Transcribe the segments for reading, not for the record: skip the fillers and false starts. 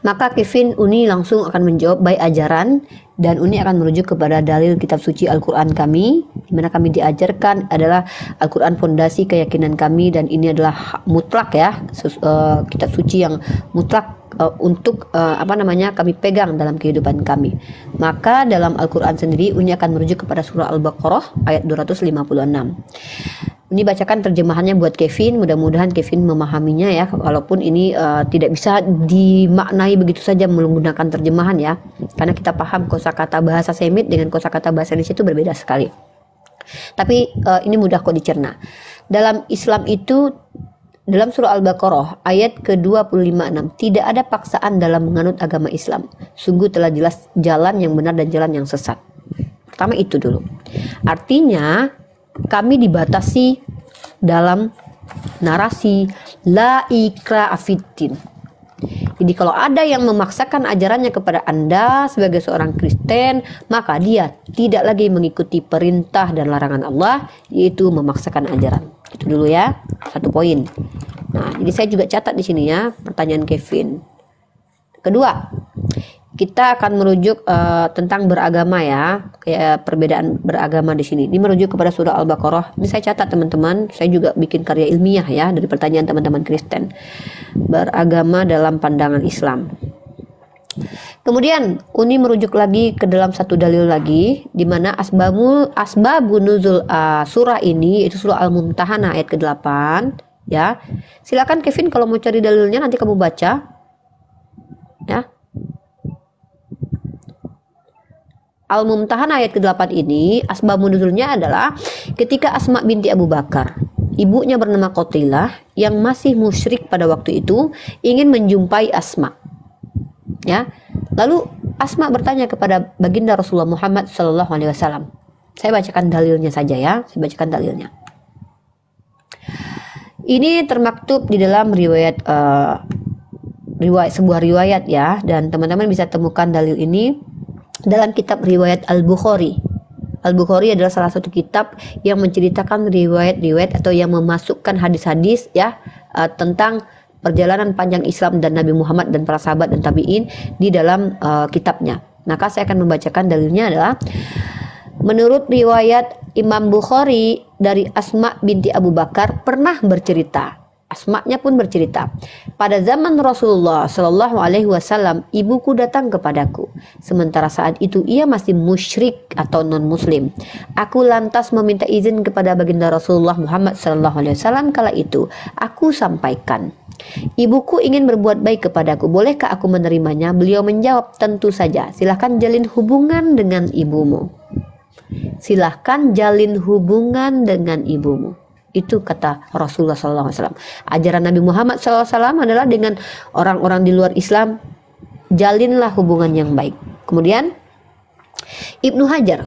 Maka Kevin Uni langsung akan menjawab baik ajaran, dan Uni akan merujuk kepada dalil kitab suci Al-Quran kami, di mana kami diajarkan adalah Al-Quran fondasi keyakinan kami, dan ini adalah mutlak ya, kitab suci yang mutlak untuk kami pegang dalam kehidupan kami. Maka dalam Al-Quran sendiri Uni akan merujuk kepada surah Al-Baqarah ayat 256. Ini bacakan terjemahannya buat Kevin, mudah-mudahan Kevin memahaminya ya, walaupun ini tidak bisa dimaknai begitu saja menggunakan terjemahan ya, karena kita paham kosakata bahasa Semit dengan kosakata bahasa Indonesia itu berbeda sekali. Tapi ini mudah kok dicerna. Dalam Islam itu, dalam surah Al-Baqarah ayat ke-256, tidak ada paksaan dalam menganut agama Islam. Sungguh telah jelas jalan yang benar dan jalan yang sesat. Pertama itu dulu. Artinya kami dibatasi dalam narasi la ikraha fiddin. Jadi kalau ada yang memaksakan ajarannya kepada Anda sebagai seorang Kristen, maka dia tidak lagi mengikuti perintah dan larangan Allah, yaitu memaksakan ajaran. Itu dulu ya, satu poin. Nah, jadi saya juga catat di sini ya pertanyaan Kevin. Kedua, kita akan merujuk tentang beragama ya, kayak perbedaan beragama di sini. Ini merujuk kepada surah Al-Baqarah. Ini saya catat teman-teman. Saya juga bikin karya ilmiah ya dari pertanyaan teman-teman Kristen. Beragama dalam pandangan Islam. Kemudian Uni merujuk lagi ke dalam satu dalil lagi, di mana asbabun nuzul surah ini itu surah Al-Mumtahanah ayat ke-8 ya. Silakan Kevin kalau mau cari dalilnya nanti kamu baca ya. Al-Mumtahanah ayat ke-8 ini asbabun nuzulnya adalah ketika Asma binti Abu Bakar, ibunya bernama Qatilah yang masih musyrik pada waktu itu, ingin menjumpai Asma. Ya. Lalu Asma bertanya kepada baginda Rasulullah Muhammad SAW. Saya bacakan dalilnya saja ya. Saya bacakan dalilnya. Ini termaktub di dalam sebuah riwayat ya, dan teman-teman bisa temukan dalil ini dalam kitab riwayat Al-Bukhari. Al-Bukhari adalah salah satu kitab yang menceritakan riwayat-riwayat atau yang memasukkan hadis-hadis ya tentang perjalanan panjang Islam dan Nabi Muhammad dan para sahabat dan tabi'in di dalam kitabnya. Maka saya akan membacakan dalilnya adalah menurut riwayat Imam Bukhari dari Asma binti Abu Bakar pernah bercerita. Asma'nya pun bercerita, pada zaman Rasulullah Shallallahu Alaihi Wasallam ibuku datang kepadaku, sementara saat itu ia masih musyrik atau non muslim. Aku lantas meminta izin kepada baginda Rasulullah Muhammad Shallallahu Alaihi Wasallam. Kala itu aku sampaikan, ibuku ingin berbuat baik kepadaku, bolehkah aku menerimanya? Beliau menjawab, tentu saja, silahkan jalin hubungan dengan ibumu. Silahkan jalin hubungan dengan ibumu. Itu kata Rasulullah SAW. Ajaran Nabi Muhammad SAW adalah dengan orang-orang di luar Islam, jalinlah hubungan yang baik. Kemudian Ibnu Hajar,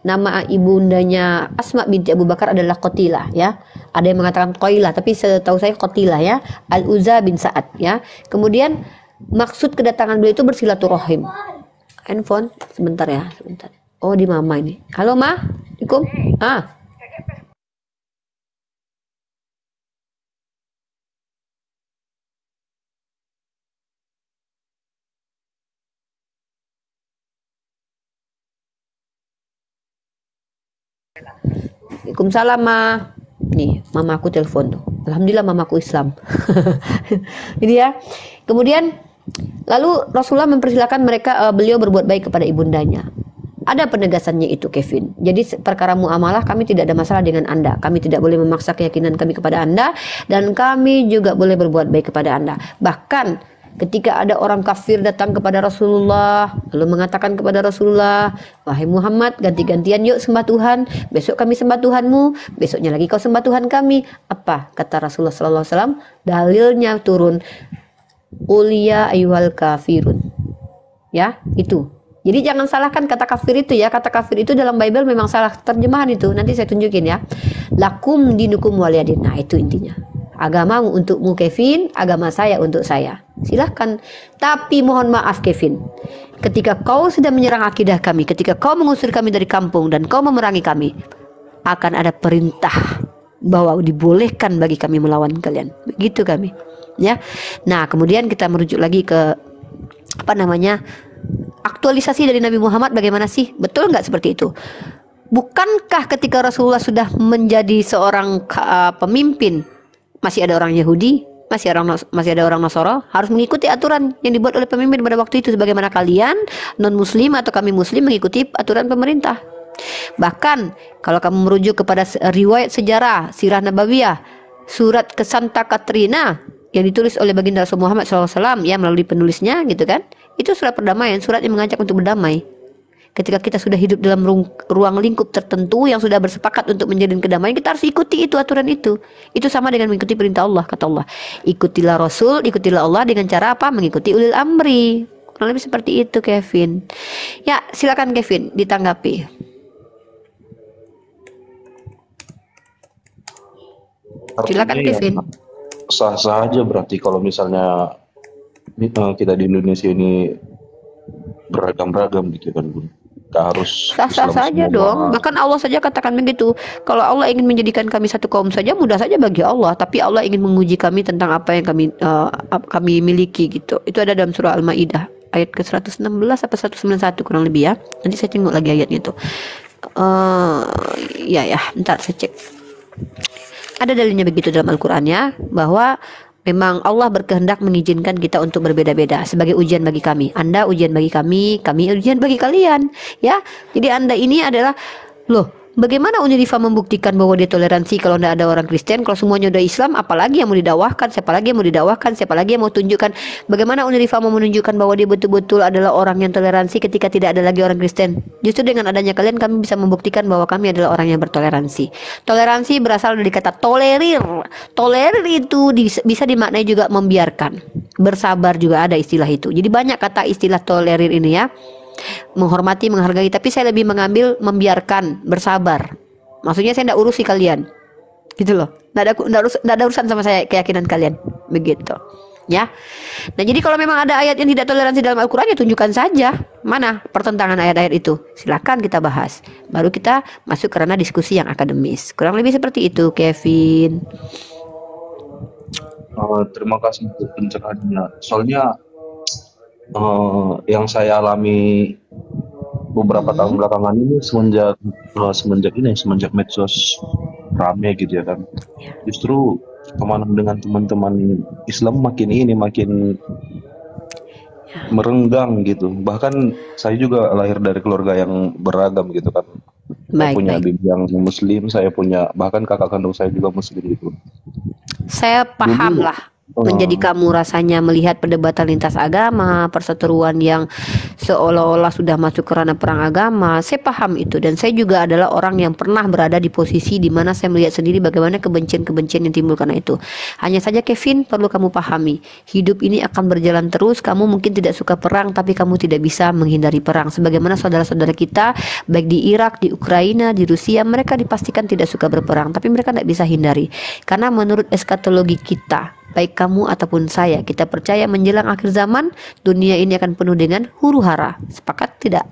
nama ibundanya Asma binti Abu Bakar adalah Qatilah ya. Ada yang mengatakan Qailah, tapi setahu saya Qatilah ya. Al-Uzza bin Sa'ad ya. Kemudian maksud kedatangan beliau itu bersilaturahim. Handphone sebentar ya, sebentar. Oh, di mama ini. Halo Ma, Assalamualaikum. Waalaikumsalam Ma. Nih, mamaku telepon tuh. Alhamdulillah mamaku Islam. Ini ya. Kemudian lalu Rasulullah mempersilahkan mereka beliau berbuat baik kepada ibundanya. Ada penegasannya itu Kevin. Jadi perkara muamalah kami tidak ada masalah dengan Anda. Kami tidak boleh memaksa keyakinan kami kepada Anda, dan kami juga boleh berbuat baik kepada Anda. Bahkan ketika ada orang kafir datang kepada Rasulullah lalu mengatakan kepada Rasulullah, wahai Muhammad, ganti-gantian yuk sembah Tuhan. Besok kami sembah Tuhanmu, besoknya lagi kau sembah Tuhan kami. Apa kata Rasulullah SAW? Dalilnya turun, ulia ayyuhal kafirun. Ya, itu. Jadi jangan salahkan kata kafir itu ya. Kata kafir itu dalam Bible memang salah terjemahan itu. Nanti saya tunjukin ya. Lakum dinukum waliyadin. Nah, itu intinya. Agamamu untukmu Kevin, agama saya untuk saya. Silahkan. Tapi mohon maaf Kevin, ketika kau sudah menyerang akidah kami, ketika kau mengusir kami dari kampung dan kau memerangi kami, akan ada perintah bahwa dibolehkan bagi kami melawan kalian. Begitu kami. ya. Nah, kemudian kita merujuk lagi ke apa namanya, aktualisasi dari Nabi Muhammad bagaimana sih? Betul nggak seperti itu? Bukankah ketika Rasulullah sudah menjadi seorang pemimpin, masih ada orang Yahudi, masih ada orang Nasara harus mengikuti aturan yang dibuat oleh pemimpin pada waktu itu, sebagaimana kalian non Muslim atau kami Muslim mengikuti aturan pemerintah. Bahkan kalau kamu merujuk kepada riwayat sejarah Sirah Nabawiyah, surat ke Santa Katrina yang ditulis oleh baginda Rasul Muhammad SAW ya melalui penulisnya gitu kan, itu surat perdamaian, surat yang mengajak untuk berdamai. Ketika kita sudah hidup dalam ruang lingkup tertentu yang sudah bersepakat untuk menjalin kedamaian, kita harus ikuti itu, aturan itu. Itu sama dengan mengikuti perintah Allah. Kata Allah, ikutilah Rasul, ikutilah Allah dengan cara apa? Mengikuti ulil amri. Kurang lebih seperti itu, Kevin. Ya, silakan Kevin ditanggapi. Silakan Kevin. Sah-sah aja berarti kalau misalnya kita di Indonesia ini beragam-ragam gitu kan, Bun. Gak harus sah-sah saja dong. Bahkan Allah saja katakan begitu. Kalau Allah ingin menjadikan kami satu kaum saja, mudah saja bagi Allah. Tapi Allah ingin menguji kami tentang apa yang kami miliki gitu. Itu ada dalam surah Al-Maidah ayat ke 116 atau 191 kurang lebih ya. Nanti saya tengok lagi ayatnya itu. Ya, ntar saya cek. Ada dalilnya begitu dalam Al-Quran ya, bahwa memang Allah berkehendak mengizinkan kita untuk berbeda-beda sebagai ujian bagi kami. Anda ujian bagi kami ujian bagi kalian, ya. Jadi Anda ini adalah, loh, bagaimana Unirifa membuktikan bahwa dia toleransi kalau tidak ada orang Kristen, kalau semuanya udah Islam, apalagi yang mau didakwahkan, siapa lagi yang mau didakwahkan, siapa lagi yang mau tunjukkan, bagaimana Unirifa mau menunjukkan bahwa dia betul-betul adalah orang yang toleransi ketika tidak ada lagi orang Kristen. Justru dengan adanya kalian, kami bisa membuktikan bahwa kami adalah orang yang bertoleransi. Toleransi berasal dari kata tolerir. Tolerir itu bisa dimaknai juga membiarkan. Bersabar juga ada istilah itu. Jadi banyak kata istilah tolerir ini ya. Menghormati, menghargai, tapi saya lebih mengambil membiarkan, bersabar. Maksudnya saya tidak urusi kalian, gitu loh. Tidak ada urusan sama saya, keyakinan kalian, begitu. Ya. Nah, jadi kalau memang ada ayat yang tidak toleransi dalam Al-Quran, ya tunjukkan saja mana pertentangan ayat-ayat itu. Silakan kita bahas. Baru kita masuk karena diskusi yang akademis. Kurang lebih seperti itu, Kevin. Terima kasih untuk pencerahannya. Soalnya yang saya alami beberapa tahun belakangan ini semenjak medsos rame gitu ya kan, justru kemana dengan teman-teman Islam makin merenggang gitu. Bahkan saya juga lahir dari keluarga yang beragam gitu kan. Saya punya bibi yang Muslim, saya punya bahkan kakak kandung saya juga Muslim gitu. Saya paham lah menjadi kamu rasanya melihat perdebatan lintas agama, perseteruan yang seolah-olah sudah masuk ke ranah perang agama. Saya paham itu, dan saya juga adalah orang yang pernah berada di posisi di mana saya melihat sendiri bagaimana kebencian-kebencian yang timbul karena itu. Hanya saja Kevin, perlu kamu pahami, hidup ini akan berjalan terus. Kamu mungkin tidak suka perang, tapi kamu tidak bisa menghindari perang. Sebagaimana saudara-saudara kita baik di Irak, di Ukraina, di Rusia, mereka dipastikan tidak suka berperang, tapi mereka tidak bisa hindari. Karena menurut eskatologi kita, baik kamu ataupun saya, kita percaya menjelang akhir zaman dunia ini akan penuh dengan huru-hara. Sepakat tidak?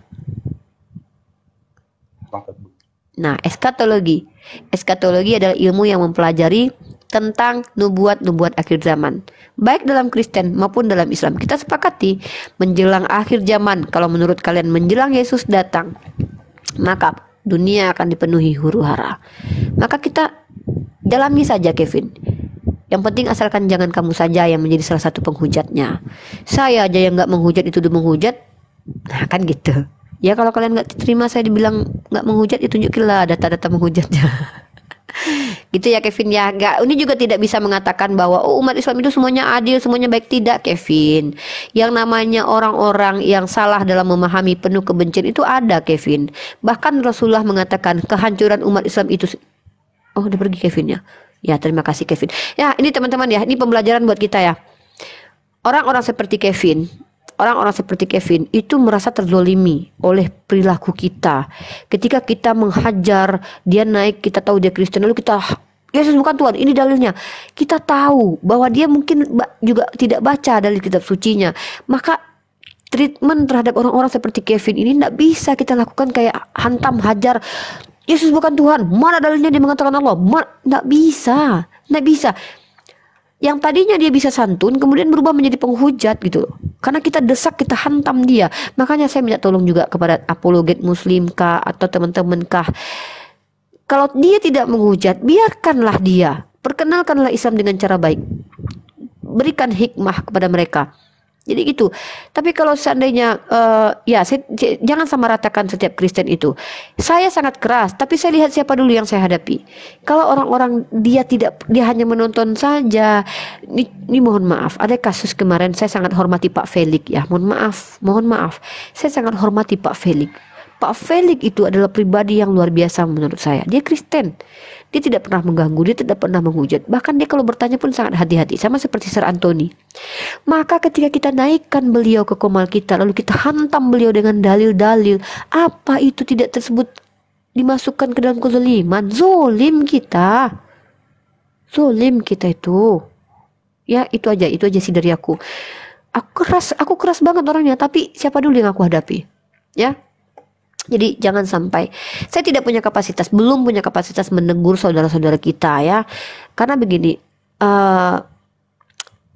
Nah, eskatologi adalah ilmu yang mempelajari tentang nubuat-nubuat akhir zaman, baik dalam Kristen maupun dalam Islam. Kita sepakati menjelang akhir zaman, kalau menurut kalian menjelang Yesus datang, maka dunia akan dipenuhi huru-hara. Maka kita dalami saja, Kevin. Yang penting asalkan jangan kamu saja yang menjadi salah satu penghujatnya. Saya aja yang nggak menghujat itu udah menghujat. Nah, kan gitu. Ya kalau kalian nggak terima saya dibilang nggak menghujat, ya tunjukilah data-data menghujatnya. Gitu ya Kevin ya. Ini juga tidak bisa mengatakan bahwa umat Islam itu semuanya adil, semuanya baik. Tidak, Kevin. Yang namanya orang-orang yang salah dalam memahami penuh kebencian itu ada, Kevin. Bahkan Rasulullah mengatakan kehancuran umat Islam itu. Oh, udah pergi Kevin ya. Ya, terima kasih Kevin. Ya, ini teman-teman ya, ini pembelajaran buat kita ya. Orang-orang seperti Kevin itu merasa terzolimi oleh perilaku kita. Ketika kita menghajar, dia naik, kita tahu dia Kristen, lalu kita, Yesus bukan Tuhan, ini dalilnya. Kita tahu bahwa dia mungkin juga tidak baca dari kitab sucinya. Maka treatment terhadap orang-orang seperti Kevin ini tidak bisa kita lakukan kayak hantam, hajar. Yesus bukan Tuhan, mana dalilnya dia mengatakan Allah? Nggak bisa. Yang tadinya dia bisa santun kemudian berubah menjadi penghujat gitu loh. Karena kita desak, kita hantam dia. Makanya saya minta tolong juga kepada apologet muslim kah atau teman-teman kah. Kalau dia tidak menghujat, biarkanlah dia. Perkenalkanlah Islam dengan cara baik. Berikan hikmah kepada mereka. Jadi gitu. Tapi kalau seandainya ya jangan sama ratakan setiap Kristen itu. Saya sangat keras, tapi saya lihat siapa dulu yang saya hadapi. Kalau orang-orang dia hanya menonton saja. Ini mohon maaf, ada kasus kemarin saya sangat hormati Pak Felix ya. Mohon maaf. Saya sangat hormati Pak Felix. Pak Felix itu adalah pribadi yang luar biasa menurut saya. Dia Kristen. Dia tidak pernah mengganggu, dia tidak pernah menghujat. Bahkan dia kalau bertanya pun sangat hati-hati, sama seperti Sir Anthony. Maka ketika kita naikkan beliau ke komal kita, lalu kita hantam beliau dengan dalil-dalil, apa itu tidak tersebut dimasukkan ke dalam kezaliman? Zolim kita. Zolim kita itu. Ya, itu aja sih dari aku. Aku keras banget orangnya, tapi siapa dulu yang aku hadapi? Ya. Jadi jangan sampai saya tidak punya kapasitas, belum punya kapasitas menegur saudara-saudara kita ya. Karena begini,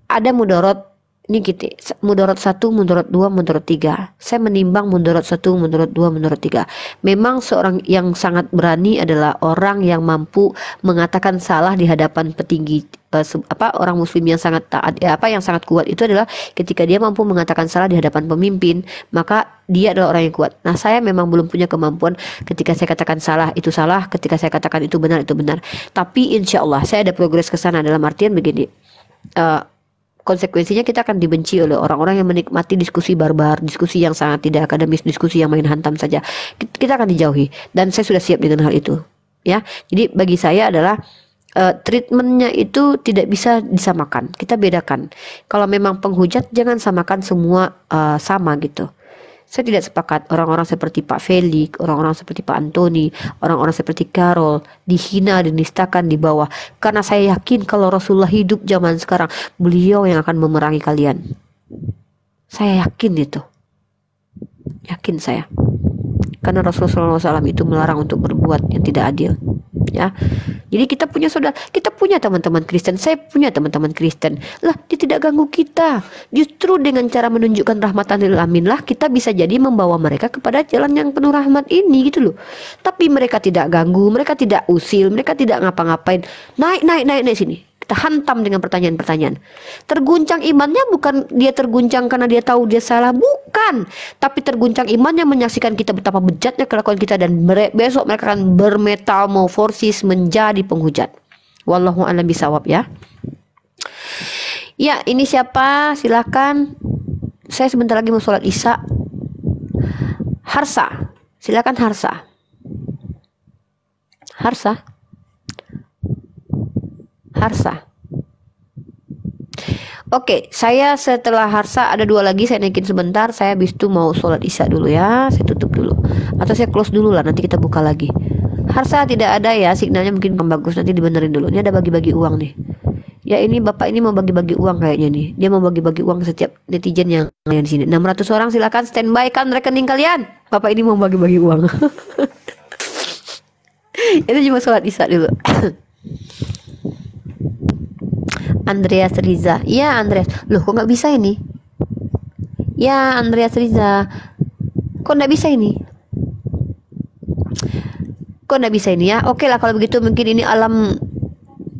ada mudarat ini gitu, mudarat 1, mudarat 2, mudarat 3. Saya menimbang mudarat 1, mudarat 2, mudarat 3. Memang seorang yang sangat berani adalah orang yang mampu mengatakan salah di hadapan petinggi orang muslim yang sangat taat yang sangat kuat itu adalah ketika dia mampu mengatakan salah di hadapan pemimpin, maka dia adalah orang yang kuat. Nah, saya memang belum punya kemampuan ketika saya katakan salah itu salah, ketika saya katakan itu benar itu benar. Tapi insya Allah saya ada progres ke sana dalam artian begini. Konsekuensinya kita akan dibenci oleh orang-orang yang menikmati diskusi barbar, diskusi yang sangat tidak akademis, diskusi yang main hantam saja. Kita akan dijauhi dan saya sudah siap dengan hal itu. Ya, jadi bagi saya adalah treatmentnya itu tidak bisa disamakan. Kita bedakan. Kalau memang penghujat jangan samakan semua sama gitu. Saya tidak sepakat orang-orang seperti Pak Felix, orang-orang seperti Pak Anthony, orang-orang seperti Carol dihina, dinistakan di bawah. Karena saya yakin kalau Rasulullah hidup zaman sekarang, beliau yang akan memerangi kalian. Saya yakin itu. Yakin saya. Karena Rasulullah SAW itu melarang untuk berbuat yang tidak adil. Ya, jadi kita punya saudara, kita punya teman-teman Kristen, saya punya teman-teman Kristen. Lah, dia tidak ganggu kita. Justru dengan cara menunjukkan rahmatan lil alamin lah kita bisa jadi membawa mereka kepada jalan yang penuh rahmat ini gitu loh. Tapi mereka tidak ganggu, mereka tidak usil, mereka tidak ngapa-ngapain. Naik sini. Kita hantam dengan pertanyaan-pertanyaan. Terguncang imannya bukan dia terguncang karena dia tahu dia salah, bukan. Tapi terguncang imannya menyaksikan kita betapa bejatnya kelakuan kita dan besok mereka akan bermetamorfosis menjadi penghujat. Wallahu a'lam bishawab ya. Ya, ini siapa? Silakan. Saya sebentar lagi mau sholat Isya. Harsa. Silakan Harsa. Oke, saya setelah Harsa ada 2 lagi, saya naikin sebentar. Saya habis itu mau sholat Isya dulu ya. Saya tutup dulu. Atau saya close dulu lah, nanti kita buka lagi. Harsa tidak ada ya, signalnya mungkin bagus, nanti dibenerin dulu. Ini ada bagi-bagi uang nih. Ya, ini Bapak ini mau bagi-bagi uang kayaknya nih. Dia mau bagi-bagi uang setiap netizen yang di sini. 600 orang silakan standby kan rekening kalian. Bapak ini mau bagi-bagi uang. Itu cuma sholat Isya dulu. Andreas Riza. Ya, Andreas. Loh, kok nggak bisa ini? Ya, Andreas Riza. Kok nggak bisa ini? Ya? Oke lah kalau begitu, mungkin ini alam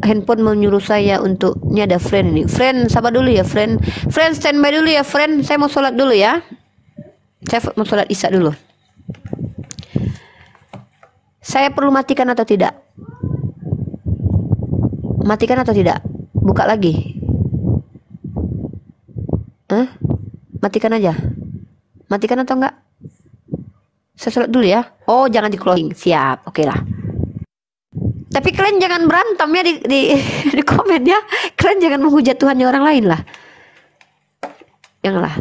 handphone menyuruh saya untuk, ini ada friend ini. Friend, sabar dulu ya, friend. Friend, standby dulu ya, friend. Saya mau sholat dulu ya. Saya mau sholat Isya dulu. Saya perlu matikan atau tidak? Matikan atau tidak? Buka lagi. Matikan aja. Matikan atau enggak? Saya sholat dulu ya. Oh, jangan di closing. Siap. Oke lah. Tapi kalian jangan berantem ya di komen ya. Kalian jangan menghujat Tuhannya orang lain lah. Janganlah.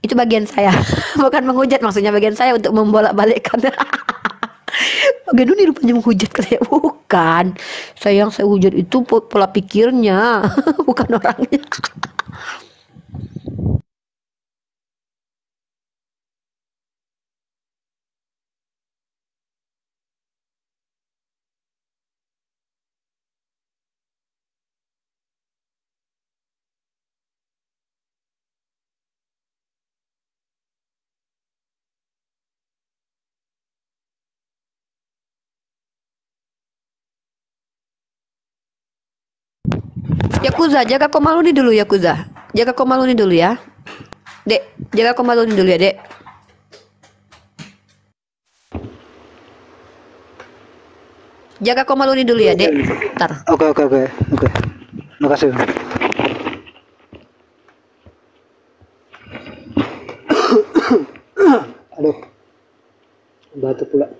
Itu bagian saya. Bukan menghujat, maksudnya bagian saya untuk membolak-balikkan. Bagian ini rupanya menghujat saya. Bukan. Yang saya hujat itu pola pikirnya. Bukan orangnya. Yakuza, jaga Komalu nih dulu Yakuza. Jaga Komalu nih dulu ya. Dek, jaga Komalu nih dulu ya, Dek. Jaga Komalu nih dulu ya, Dek. Ntar. Oke. Makasih. Aduh, batuk pula.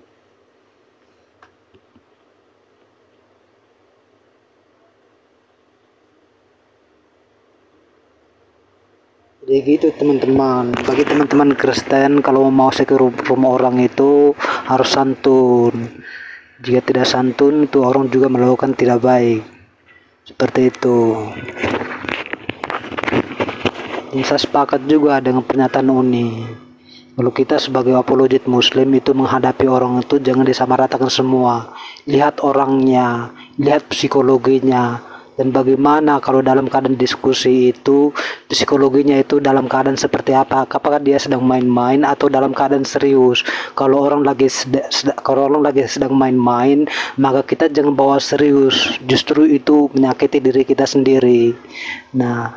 Jadi gitu teman-teman, bagi teman-teman Kristen kalau mau masuk ke rumah orang itu harus santun. Jika tidak santun itu orang juga melakukan tidak baik. Seperti itu. Dan saya sepakat juga dengan pernyataan Uni. Kalau kita sebagai apologet muslim itu menghadapi orang itu jangan disamaratakan semua. Lihat orangnya, lihat psikologinya. Dan bagaimana kalau dalam keadaan diskusi itu psikologinya itu dalam keadaan seperti apa? Apakah dia sedang main-main atau dalam keadaan serius? Kalau orang lagi sedang main-main, maka kita jangan bawa serius. Justru itu menyakiti diri kita sendiri. Nah,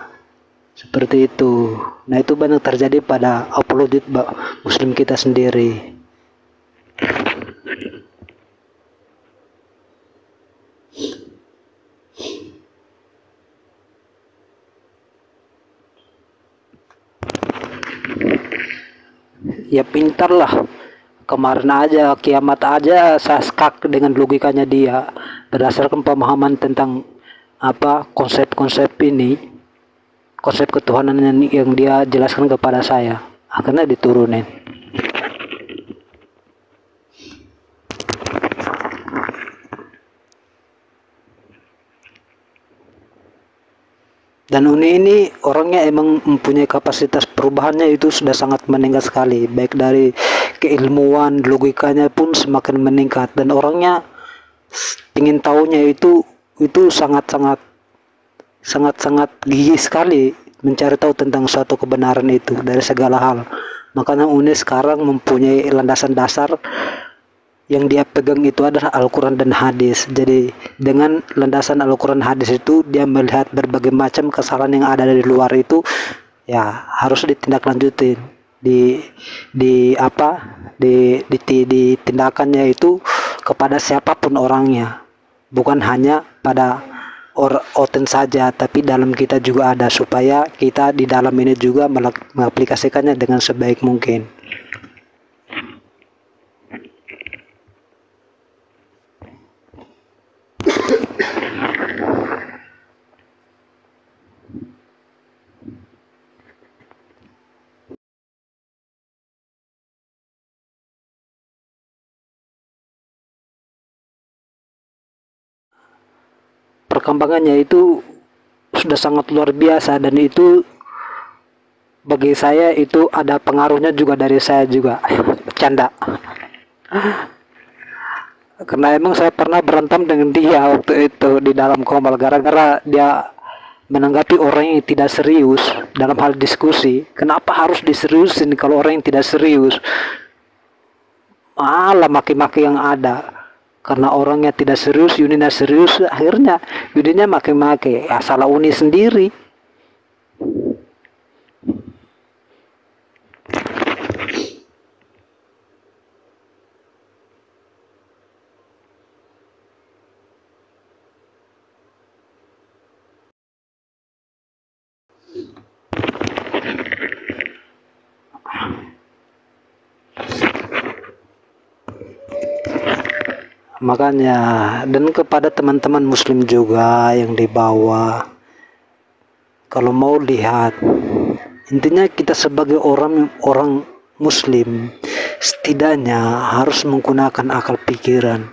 seperti itu. Nah, itu banyak terjadi pada apologet muslim kita sendiri. Ya pintar lah. Kemarin aja kiamat aja saya skak dengan logikanya dia berdasarkan pemahaman tentang apa konsep-konsep ini, konsep ketuhanan yang dia jelaskan kepada saya, akhirnya diturunin. Dan Uni ini orangnya emang mempunyai kapasitas perubahannya itu sudah sangat meningkat sekali, baik dari keilmuan, logikanya pun semakin meningkat, dan orangnya ingin tahunya itu sangat-sangat gigih sekali mencari tahu tentang suatu kebenaran itu dari segala hal. Makanya Uni sekarang mempunyai landasan dasar yang dia pegang itu adalah Al-Quran dan hadis. Jadi dengan landasan Al-Quran hadis itu dia melihat berbagai macam kesalahan yang ada dari luar itu ya harus ditindaklanjutin tindakannya itu kepada siapapun orangnya, bukan hanya pada oten saja, tapi dalam kita juga ada, supaya kita di dalam ini juga mengaplikasikannya dengan sebaik mungkin. Perkembangannya itu sudah sangat luar biasa, dan itu bagi saya itu ada pengaruhnya juga dari saya juga. Canda. Karena emang saya pernah berantem dengan dia waktu itu di dalam komal gara-gara dia menanggapi orang yang tidak serius dalam hal diskusi. Kenapa harus diseriusin kalau orang yang tidak serius? Malah maki-maki yang ada. Karena orangnya tidak serius, Uninya serius, akhirnya Uninya maki-maki. Ya, salah Uni sendiri. Makanya, dan kepada teman-teman muslim juga yang di bawah, kalau mau lihat, intinya kita sebagai orang muslim setidaknya harus menggunakan akal pikiran.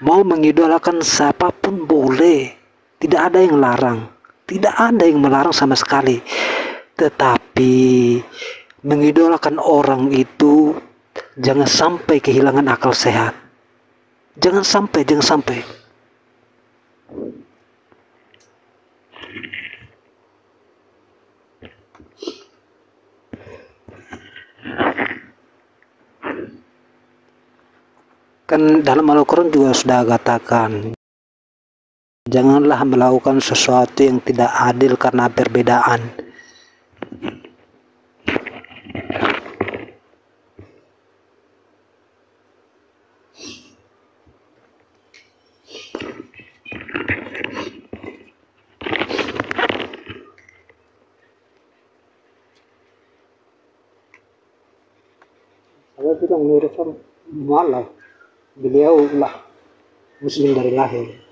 Mau mengidolakan siapapun boleh, tidak ada yang larang, tidak ada yang melarang sama sekali. Tetapi mengidolakan orang itu jangan sampai kehilangan akal sehat. Jangan sampai. Kan dalam Al-Quran juga sudah katakan, Janganlah melakukan sesuatu yang tidak adil karena perbedaan. Saya bilang Nurul mualaf, beliau lah muslim dari lahir.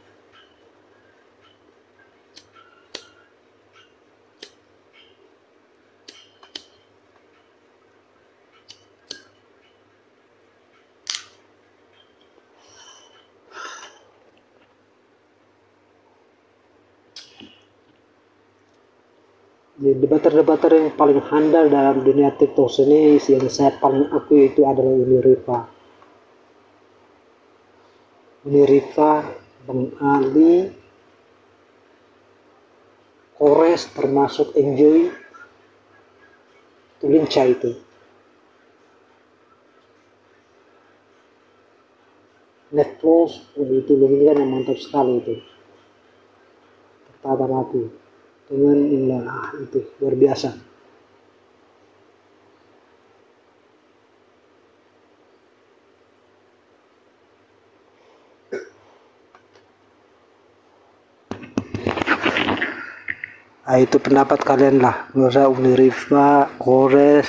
Debater-debater yang paling handal dalam dunia TikTok ini yang saya paling akui itu adalah Uni Rifa. Uni Rifa, Bang Ali, Kores termasuk Enjoy, itu lincah itu. Netflix itu lumayan yang mantap sekali itu. Pertama mati dengan itu luar biasa. Itu pendapat kalian lah. Nggak usah Uni Rifa, Kores,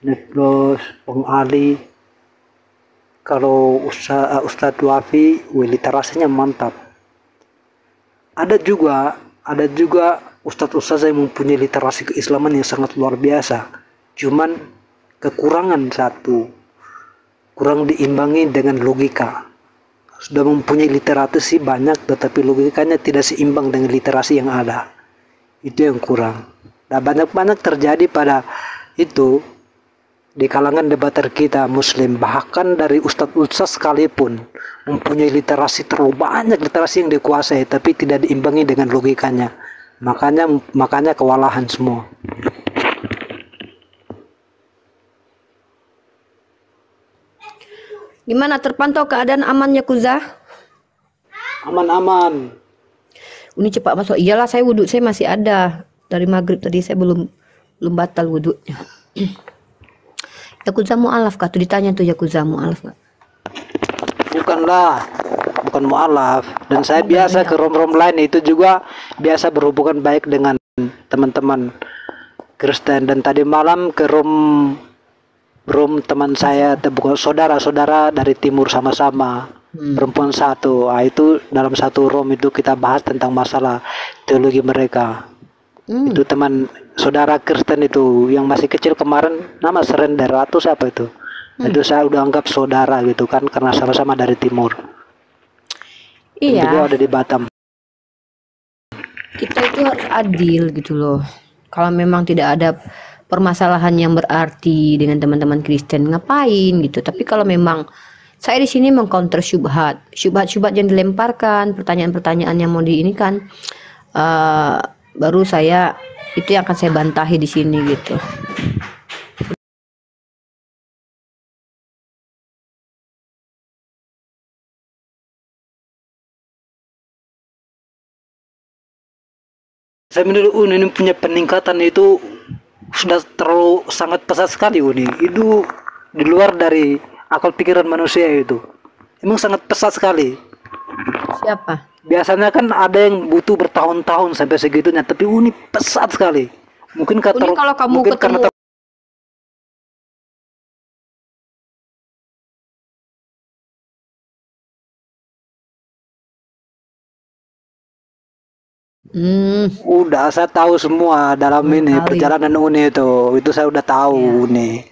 Netflix, Bang Ali. Kalau Ustadz Wafi, literasinya mantap. Ada juga ustadz-ustadz yang mempunyai literasi keislaman yang sangat luar biasa. Cuman kekurangan satu, kurang diimbangi dengan logika. Sudah mempunyai literasi banyak, tetapi logikanya tidak seimbang dengan literasi yang ada. Itu yang kurang. Nah, banyak terjadi pada itu di kalangan debater kita Muslim, bahkan dari ustadz-ustadz sekalipun mempunyai literasi terlalu banyak, literasi yang dikuasai, tapi tidak diimbangi dengan logikanya. Makanya kewalahan semua. Gimana, terpantau keadaan aman Yakuza? Aman. Ini cepat masuk. Iyalah, saya wudhu saya masih ada dari maghrib tadi, saya belum batal wudhunya. Yakuza mu'alaf kah? Tuh ditanya tuh, Yakuza mu'alaf kah? Bukan mu'alaf. Dan saya biasa ke rom-rom lain itu juga biasa berhubungan baik dengan teman-teman Kristen. Dan tadi malam ke rom teman saya, bukan saudara-saudara dari timur sama-sama, perempuan satu. Itu dalam satu rom itu kita bahas tentang masalah teologi mereka. Itu teman saudara Kristen itu yang masih kecil kemarin, nama Serender atau siapa itu. Itu saya udah anggap saudara gitu kan, karena sama-sama dari timur. Iya. Juga ada di Batam. Kita itu harus adil gitu loh. Kalau memang tidak ada permasalahan yang berarti dengan teman-teman Kristen, ngapain gitu. Tapi kalau memang saya di sini mengcounter syubhat yang dilemparkan, pertanyaan-pertanyaan yang mau diinikan, baru saya itu yang akan saya bantahi di sini gitu. Saya menurut ini punya peningkatan itu sudah terlalu sangat pesat sekali Uni. Itu di luar dari akal pikiran manusia itu. Emang sangat pesat sekali. Siapa? Biasanya kan ada yang butuh bertahun-tahun sampai segitunya, tapi Uni pesat sekali. Mungkin Uni, kalau kamu mungkin ketemu udah saya tahu semua dalam ini perjalanan Uni itu saya udah tahu Uni.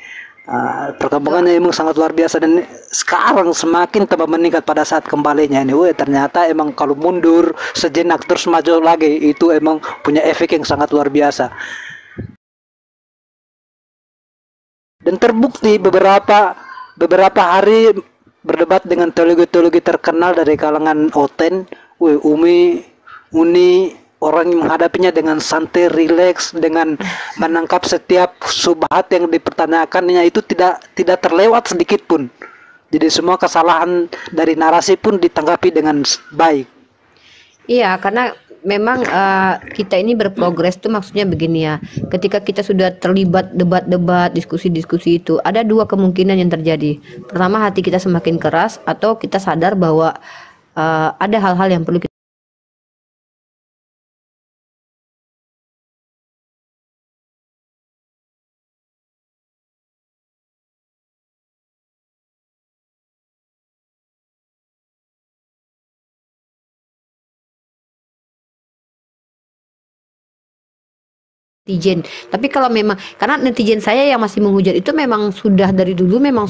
Perkembangannya emang sangat luar biasa, dan sekarang semakin tambah meningkat pada saat kembalinya ini. Ternyata emang kalau mundur sejenak terus maju lagi itu emang punya efek yang sangat luar biasa. Dan terbukti beberapa hari berdebat dengan teologi-teologi terkenal dari kalangan Oten, Uni orang yang menghadapinya dengan santai, rileks, dengan menangkap setiap subhat yang dipertanyakannya itu tidak terlewat sedikit pun. Jadi semua kesalahan dari narasi pun ditanggapi dengan baik. Iya, karena memang kita ini berprogres tuh maksudnya begini ya. Ketika kita sudah terlibat debat-debat, diskusi-diskusi itu, ada dua kemungkinan yang terjadi. Pertama, hati kita semakin keras, atau kita sadar bahwa ada hal-hal yang perlu kita netizen. Tapi kalau memang karena netizen saya yang masih menghujat itu memang sudah dari dulu memang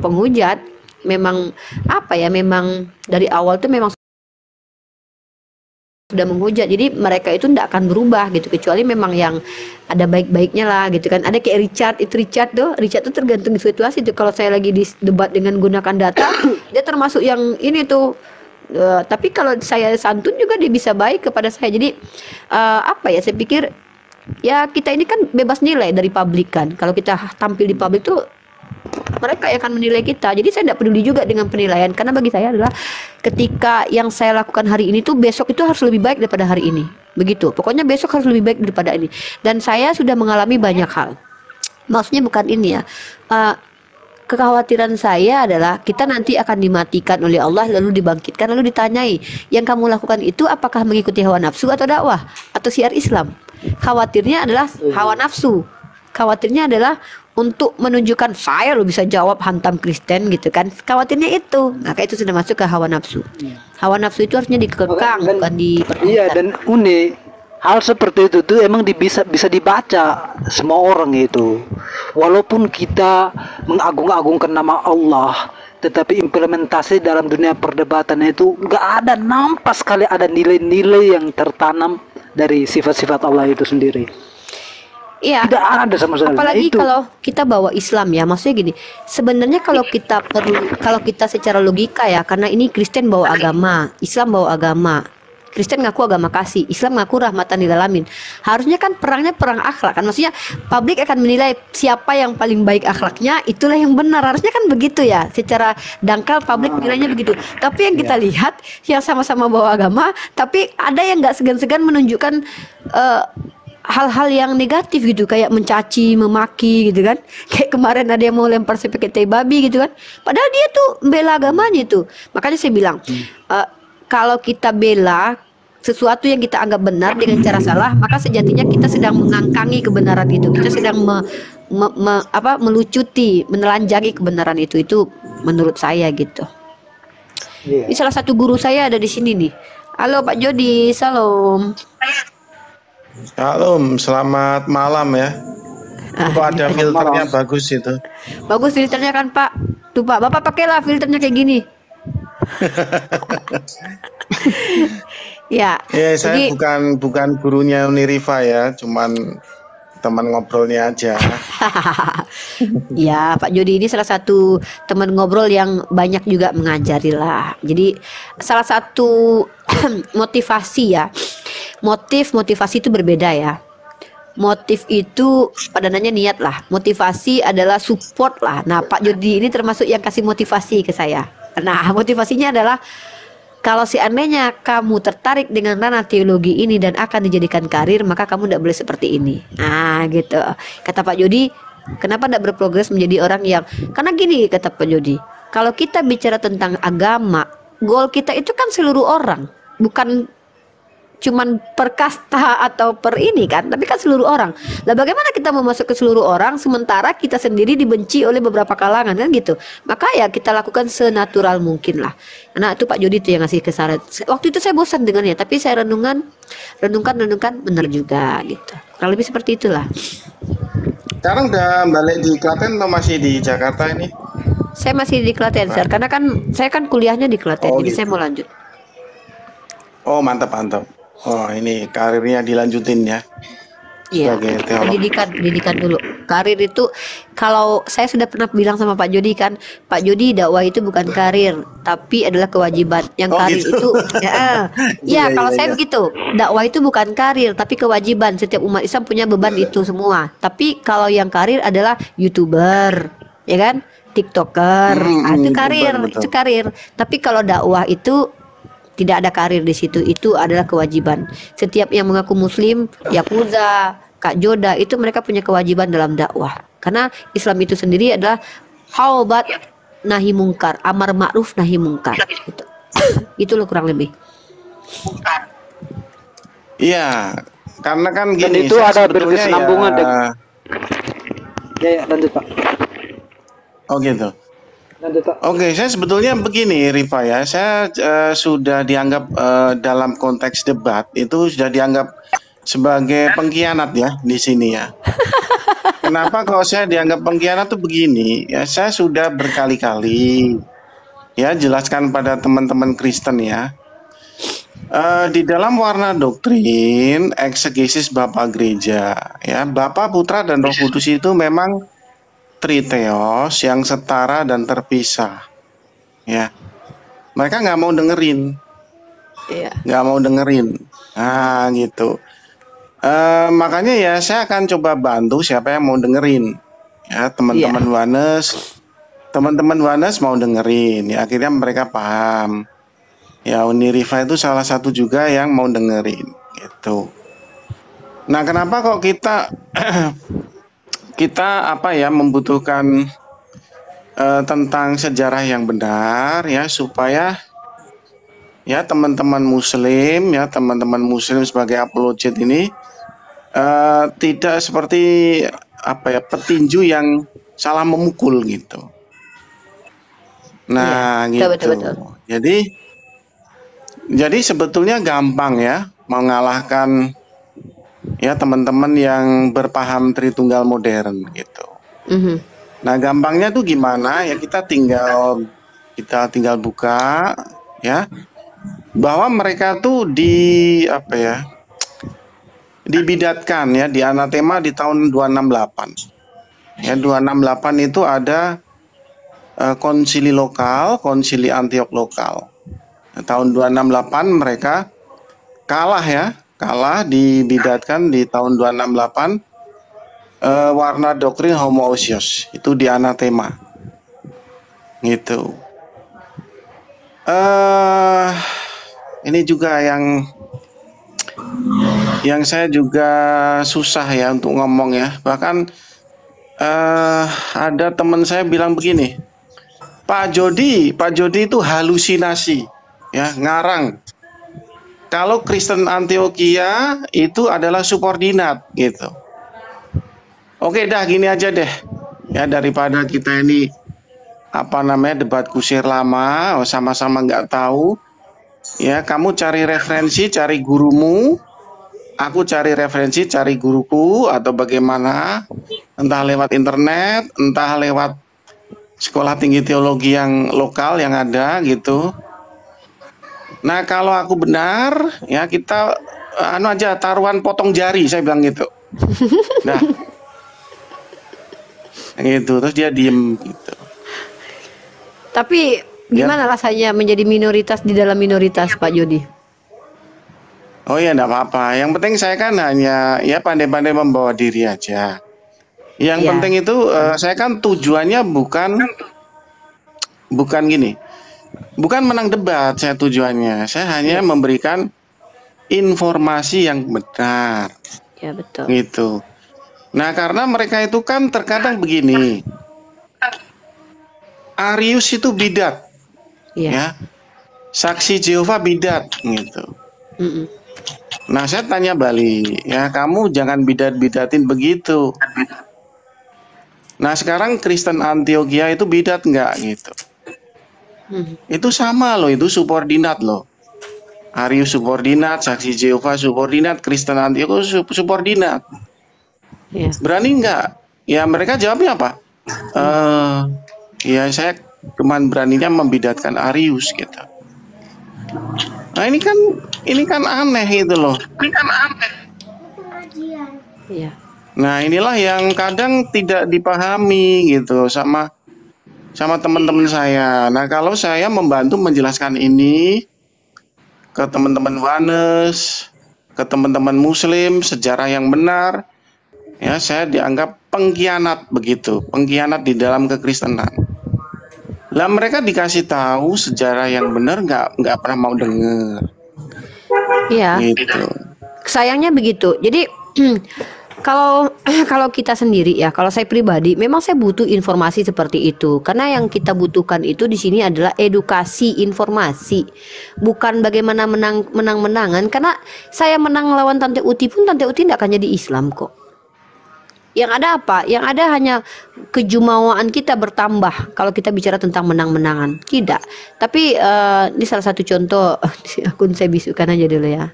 penghujat, memang apa ya, memang dari awal tuh memang sudah menghujat. Jadi mereka itu tidak akan berubah gitu, kecuali memang yang ada baik-baiknya lah gitu kan. Ada kayak Richard tuh tergantung situasi tuh. Kalau saya lagi di debat dengan gunakan data, dia termasuk yang ini tuh. Tapi kalau saya santun juga dia bisa baik kepada saya. Jadi apa ya, saya pikir ya kita ini kan bebas nilai dari publik kan. Kalau kita tampil di publik tuh mereka yang akan menilai kita. Jadi saya tidak peduli juga dengan penilaian, karena bagi saya adalah ketika yang saya lakukan hari ini tuh besok itu harus lebih baik daripada hari ini. Begitu. Pokoknya besok harus lebih baik daripada ini. Dan saya sudah mengalami banyak hal. Maksudnya bukan ini ya. Kekhawatiran saya adalah kita nanti akan dimatikan oleh Allah, lalu dibangkitkan, lalu ditanyai, yang kamu lakukan itu apakah mengikuti hawa nafsu atau dakwah atau syiar Islam? Khawatirnya adalah hawa nafsu. Khawatirnya adalah untuk menunjukkan saya lo bisa jawab hantam Kristen gitu kan. Khawatirnya itu. Maka itu sudah masuk ke hawa nafsu. Hawa nafsu itu harusnya dikekang, bukan di. Iya, dan hal seperti itu tuh emang bisa dibaca semua orang itu. Walaupun kita mengagung-agungkan nama Allah, tetapi implementasi dalam dunia perdebatan itu nggak ada, nampak sekali ada nilai-nilai yang tertanam dari sifat-sifat Allah itu sendiri. Iya. Tidak ada sama sekali. Apalagi itu. kalau kita bawa Islam ya, maksudnya gini. Sebenarnya kalau kita secara logika ya, karena ini Kristen bawa agama, Islam bawa agama. Kristen ngaku agama kasih, Islam ngaku rahmatan lil alamin. Harusnya kan perangnya perang akhlak kan, maksudnya publik akan menilai siapa yang paling baik akhlaknya, itulah yang benar. Harusnya kan begitu ya, secara dangkal publik nilainya begitu. Tapi yang kita lihat yang sama-sama bawa agama, tapi ada yang nggak segan-segan menunjukkan hal-hal yang negatif gitu, kayak mencaci, memaki gitu kan. Kayak kemarin ada yang mau lempar sepakai tai babi gitu kan. Padahal dia tuh bela agamanya itu. Makanya saya bilang, kalau kita bela sesuatu yang kita anggap benar dengan cara salah, maka sejatinya kita sedang mengangkangi kebenaran itu. Kita sedang melucuti, menelanjangi kebenaran itu. Itu menurut saya gitu. Ini salah satu guru saya ada di sini nih. Halo Pak Jody, salam. Shalom, selamat malam ya. Kok ada filternya bagus itu? Bagus filternya kan Pak. Tuh Pak, Bapak pakailah filternya kayak gini. Ya. Ya, saya jadi, bukan gurunya Uniriva ya, cuman teman ngobrolnya aja. Ya, Pak Jody ini salah satu teman ngobrol yang banyak juga mengajari lah. Jadi salah satu motivasi ya. Motivasi itu berbeda ya. Motif itu padanannya niat lah. Motivasi adalah support lah. Nah, Pak Jody ini termasuk yang kasih motivasi ke saya. Nah, motivasinya adalah kalau seandainya kamu tertarik dengan ranah teologi ini dan akan dijadikan karir, maka kamu tidak boleh seperti ini. Nah, gitu. Kata Pak Jody, kenapa tidak berprogres menjadi orang yang... Karena gini, kata Pak Jody, kalau kita bicara tentang agama, goal kita itu kan seluruh orang. Bukan cuman per kasta atau per ini kan, tapi kan seluruh orang. Lah bagaimana kita mau masuk ke seluruh orang sementara kita sendiri dibenci oleh beberapa kalangan kan gitu. Maka ya kita lakukan senatural mungkin lah. Nah itu Pak Jody tuh yang ngasih kesaran. Waktu itu saya bosan dengannya, tapi saya renungkan benar juga gitu. Kalau lebih seperti itulah. Sekarang udah balik di Klaten atau masih di Jakarta ini? Saya masih di Klaten, karena kan saya kan kuliahnya di Klaten, jadi gitu. saya mau lanjut. Oh mantap. Oh ini karirnya dilanjutin ya. Iya, pendidikan dulu. Karir itu, kalau saya sudah pernah bilang sama Pak Jody kan, Pak Jody, dakwah itu bukan karir, tapi adalah kewajiban. Yang karir gitu. itu, ya kalau saya begitu, dakwah itu bukan karir, tapi kewajiban. Setiap umat Islam punya beban itu semua. Tapi kalau yang karir adalah YouTuber, ya kan, TikToker, itu karir, betul. itu karir. Tapi kalau dakwah itu tidak ada karir di situ. Itu adalah kewajiban. Setiap yang mengaku Muslim, Yakuza, Kak Joda, itu mereka punya kewajiban dalam dakwah. Karena Islam itu sendiri adalah haubat nahi mungkar, amar ma'ruf nahi mungkar. Gitu. Itu loh kurang lebih. Iya, karena kan Dan gini, itu saya ada sebetulnya berkesinambungan ya, dengan ya, lanjut Pak. oh gitu. Lanjut Pak. Oke, saya sebetulnya begini, Rifa ya, saya sudah dianggap dalam konteks debat itu sudah dianggap sebagai pengkhianat ya di sini ya. Kenapa kalau saya dianggap pengkhianat tuh begini? Ya, saya sudah berkali-kali ya jelaskan pada teman-teman Kristen ya. Di dalam warna doktrin eksegesis Bapak Gereja ya, Bapa, Putra dan Roh Kudus itu memang triteos yang setara dan terpisah ya. Mereka nggak mau dengerin, Iya. nggak mau dengerin. Nah gitu. Makanya ya saya akan coba bantu siapa yang mau dengerin ya, teman-teman Wanes mau dengerin ya, akhirnya mereka paham ya, Unirifa itu salah satu juga yang mau dengerin gitu. Nah kenapa kok kita apa ya membutuhkan tentang sejarah yang benar ya, supaya ya teman-teman Muslim sebagai apologet ini tidak seperti apa ya, petinju yang salah memukul gitu. Nah Iya, gitu. betul. Jadi sebetulnya gampang ya mengalahkan ya teman-teman yang berpaham Tritunggal modern gitu. Mhm. Nah gampangnya tuh gimana ya, kita tinggal buka ya, bahwa mereka tuh apa ya, dibidatkan ya, di anatema di tahun 268 ya. 268 itu ada konsili lokal, konsili Antiok lokal. Nah, tahun 268 mereka kalah dibidatkan di tahun 268 warna doktrin homoousios itu di anatema gitu. Ini juga yang saya juga susah ya untuk ngomong ya. Bahkan ada teman saya bilang begini, Pak Jody itu halusinasi ya, ngarang. Kalau Kristen Antioquia itu adalah subordinat gitu. Oke dah, gini aja deh ya, daripada kita ini apa namanya debat kusir lama, sama-sama nggak tahu ya, kamu cari referensi, cari gurumu, aku cari referensi, cari guruku, atau bagaimana, entah lewat internet, entah lewat sekolah tinggi teologi yang lokal yang ada gitu. Nah kalau aku benar ya, kita aja taruhan potong jari, saya bilang gitu. Nah gitu, terus dia diem gitu. Tapi gimana rasanya menjadi minoritas di dalam minoritas, Pak Jody? Oh ya, enggak apa-apa. Yang penting saya kan hanya ya pandai-pandai membawa diri aja. Yang Iya. penting itu saya kan tujuannya bukan gini. Bukan menang debat, saya tujuannya. Saya hanya memberikan informasi yang benar. Ya betul. Gitu. Nah, karena mereka itu kan terkadang begini. Arius itu bidat. Iya. Ya. Saksi Jehova bidat gitu. Mm-mm. Nah, saya tanya balik, ya kamu jangan bidat-bidatin begitu. Nah, sekarang Kristen Antioquia itu bidat nggak gitu? Itu sama loh, itu subordinat loh. Arius subordinat, Saksi Jehova subordinat, Kristen Antioquia subordinat. Iya. Berani nggak? Ya mereka jawabnya apa? Ya saya cuman beraninya membidatkan Arius gitu. Nah ini kan aneh gitu loh. Ini kan aneh. Iya. Nah inilah yang kadang tidak dipahami gitu sama teman-teman saya. Nah kalau saya membantu menjelaskan ini ke teman-teman Wanes, ke teman-teman Muslim, sejarah yang benar, ya saya dianggap pengkhianat begitu, pengkhianat di dalam kekristenan. Lah mereka dikasih tahu sejarah yang benar nggak pernah mau dengar. Iya, Gitu. sayangnya begitu. Jadi kalau kalau kita sendiri ya, kalau saya pribadi, memang saya butuh informasi seperti itu. Karena yang kita butuhkan itu di sini adalah edukasi informasi, bukan bagaimana menang-menangan. Karena saya menang lawan Tante Uti pun Tante Uti tidak akan jadi Islam kok. Yang ada apa? Yang ada hanya kejumawaan kita bertambah kalau kita bicara tentang menang-menangan. Tidak. Tapi ini salah satu contoh akun saya bisukan aja dulu ya.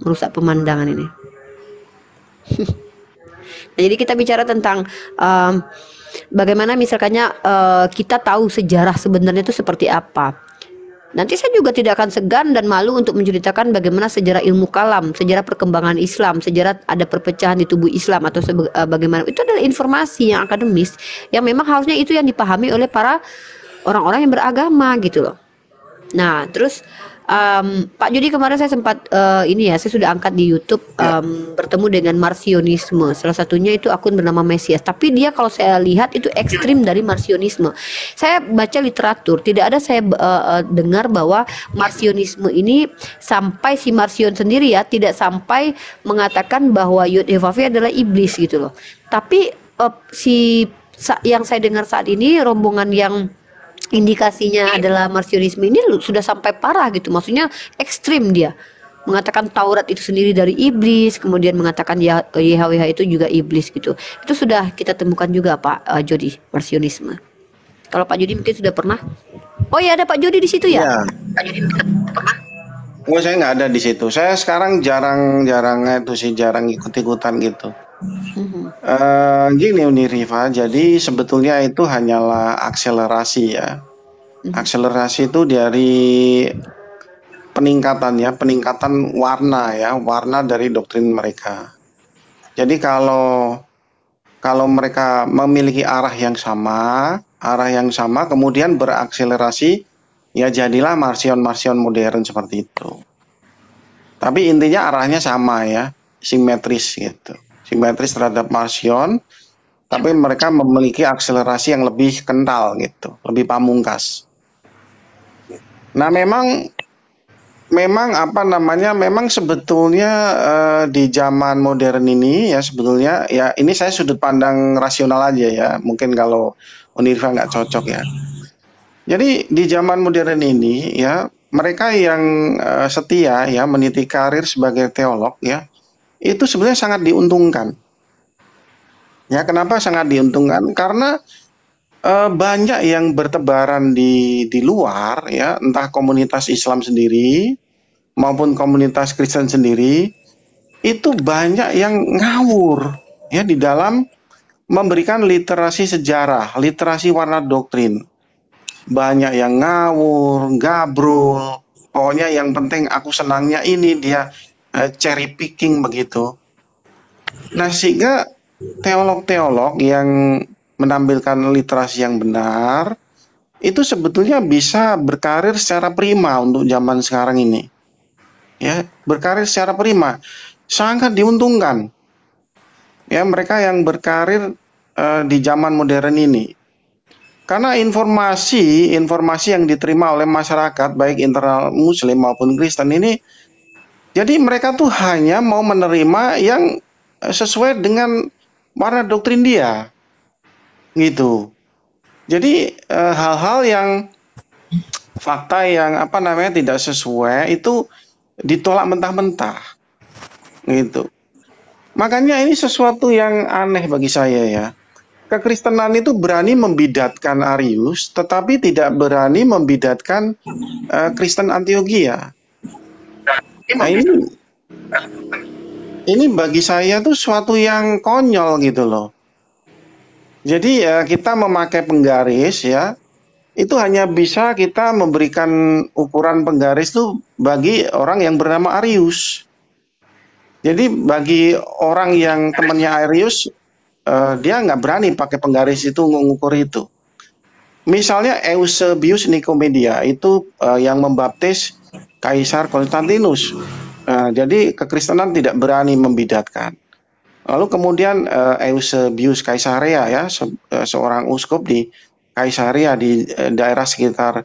Merusak pemandangan ini. Nah, jadi kita bicara tentang bagaimana misalkannya kita tahu sejarah sebenarnya itu seperti apa. Nanti saya juga tidak akan segan dan malu untuk menceritakan bagaimana sejarah ilmu kalam, sejarah perkembangan Islam, sejarah ada perpecahan di tubuh Islam atau bagaimana. Itu adalah informasi yang akademis yang memang harusnya itu yang dipahami oleh para orang-orang yang beragama gitu loh. Nah, terus Pak Jody kemarin saya sempat ini ya, saya sudah angkat di YouTube bertemu dengan Marcionisme. Salah satunya itu akun bernama Mesias. Tapi dia kalau saya lihat itu ekstrim dari Marcionisme. Saya baca literatur, tidak ada saya dengar bahwa Marcionisme ini sampai si Marcion sendiri ya tidak sampai mengatakan bahwa Yud-Heh-Vav-Heh adalah iblis gitu loh. Tapi yang saya dengar saat ini rombongan yang indikasinya adalah Marcionisme ini sudah sampai parah gitu, maksudnya ekstrim dia mengatakan Taurat itu sendiri dari iblis, kemudian mengatakan YHWH itu juga iblis gitu. Itu sudah kita temukan juga Pak Jody, Marcionisme. Kalau Pak Jody mungkin sudah pernah. Oh ya, ada Pak Jody di situ ya? Ya. Pak Jody pernah. Oh, saya nggak ada di situ. Saya sekarang jarang ikut-ikutan gitu. Gini Uni Riva, jadi sebetulnya itu hanyalah akselerasi ya. Akselerasi itu dari peningkatan warna dari doktrin mereka. Jadi kalau mereka memiliki arah yang sama kemudian berakselerasi, ya jadilah Marcion modern seperti itu. Tapi intinya arahnya sama ya, simetris gitu. Simetris terhadap Marcion, tapi mereka memiliki akselerasi yang lebih kental gitu, lebih pamungkas. Nah, memang sebetulnya di zaman modern ini ya sebetulnya ya ini saya sudut pandang rasional aja ya. Mungkin kalau Unirva nggak cocok ya. Jadi di zaman modern ini ya mereka yang setia ya meniti karir sebagai teolog ya itu sebenarnya sangat diuntungkan. Ya, kenapa sangat diuntungkan? Karena banyak yang bertebaran di luar ya, entah komunitas Islam sendiri maupun komunitas Kristen sendiri, itu banyak yang ngawur ya di dalam memberikan literasi sejarah, literasi warna doktrin. Banyak yang ngawur, gabrul, pokoknya yang penting aku senangnya ini, dia cherry picking begitu. Nah, sehingga teolog-teolog yang menampilkan literasi yang benar itu sebetulnya bisa berkarir secara prima untuk zaman sekarang ini. Ya, berkarir secara prima sangat diuntungkan. Ya, mereka yang berkarir di zaman modern ini. Karena informasi yang diterima oleh masyarakat baik internal Muslim maupun Kristen ini, jadi mereka tuh hanya mau menerima yang sesuai dengan warna doktrin dia, gitu. Jadi hal-hal yang fakta yang tidak sesuai itu ditolak mentah-mentah, gitu. Makanya ini sesuatu yang aneh bagi saya ya. Kekristenan itu berani membidatkan Arius, tetapi tidak berani membidatkan Kristen Antioquia. Nah, ini bagi saya tuh suatu yang konyol gitu loh. Jadi ya kita memakai penggaris ya, itu hanya bisa kita memberikan ukuran penggaris tuh bagi orang yang bernama Arius. Jadi bagi orang yang temannya Arius, dia nggak berani pakai penggaris itu mengukur itu. Misalnya Eusebius Nikomedia itu yang membaptis Kaisar Konstantinus. Jadi kekristenan tidak berani membidatkan. Lalu kemudian Eusebius Kaisarea ya seorang uskup di Kaisaria di daerah sekitar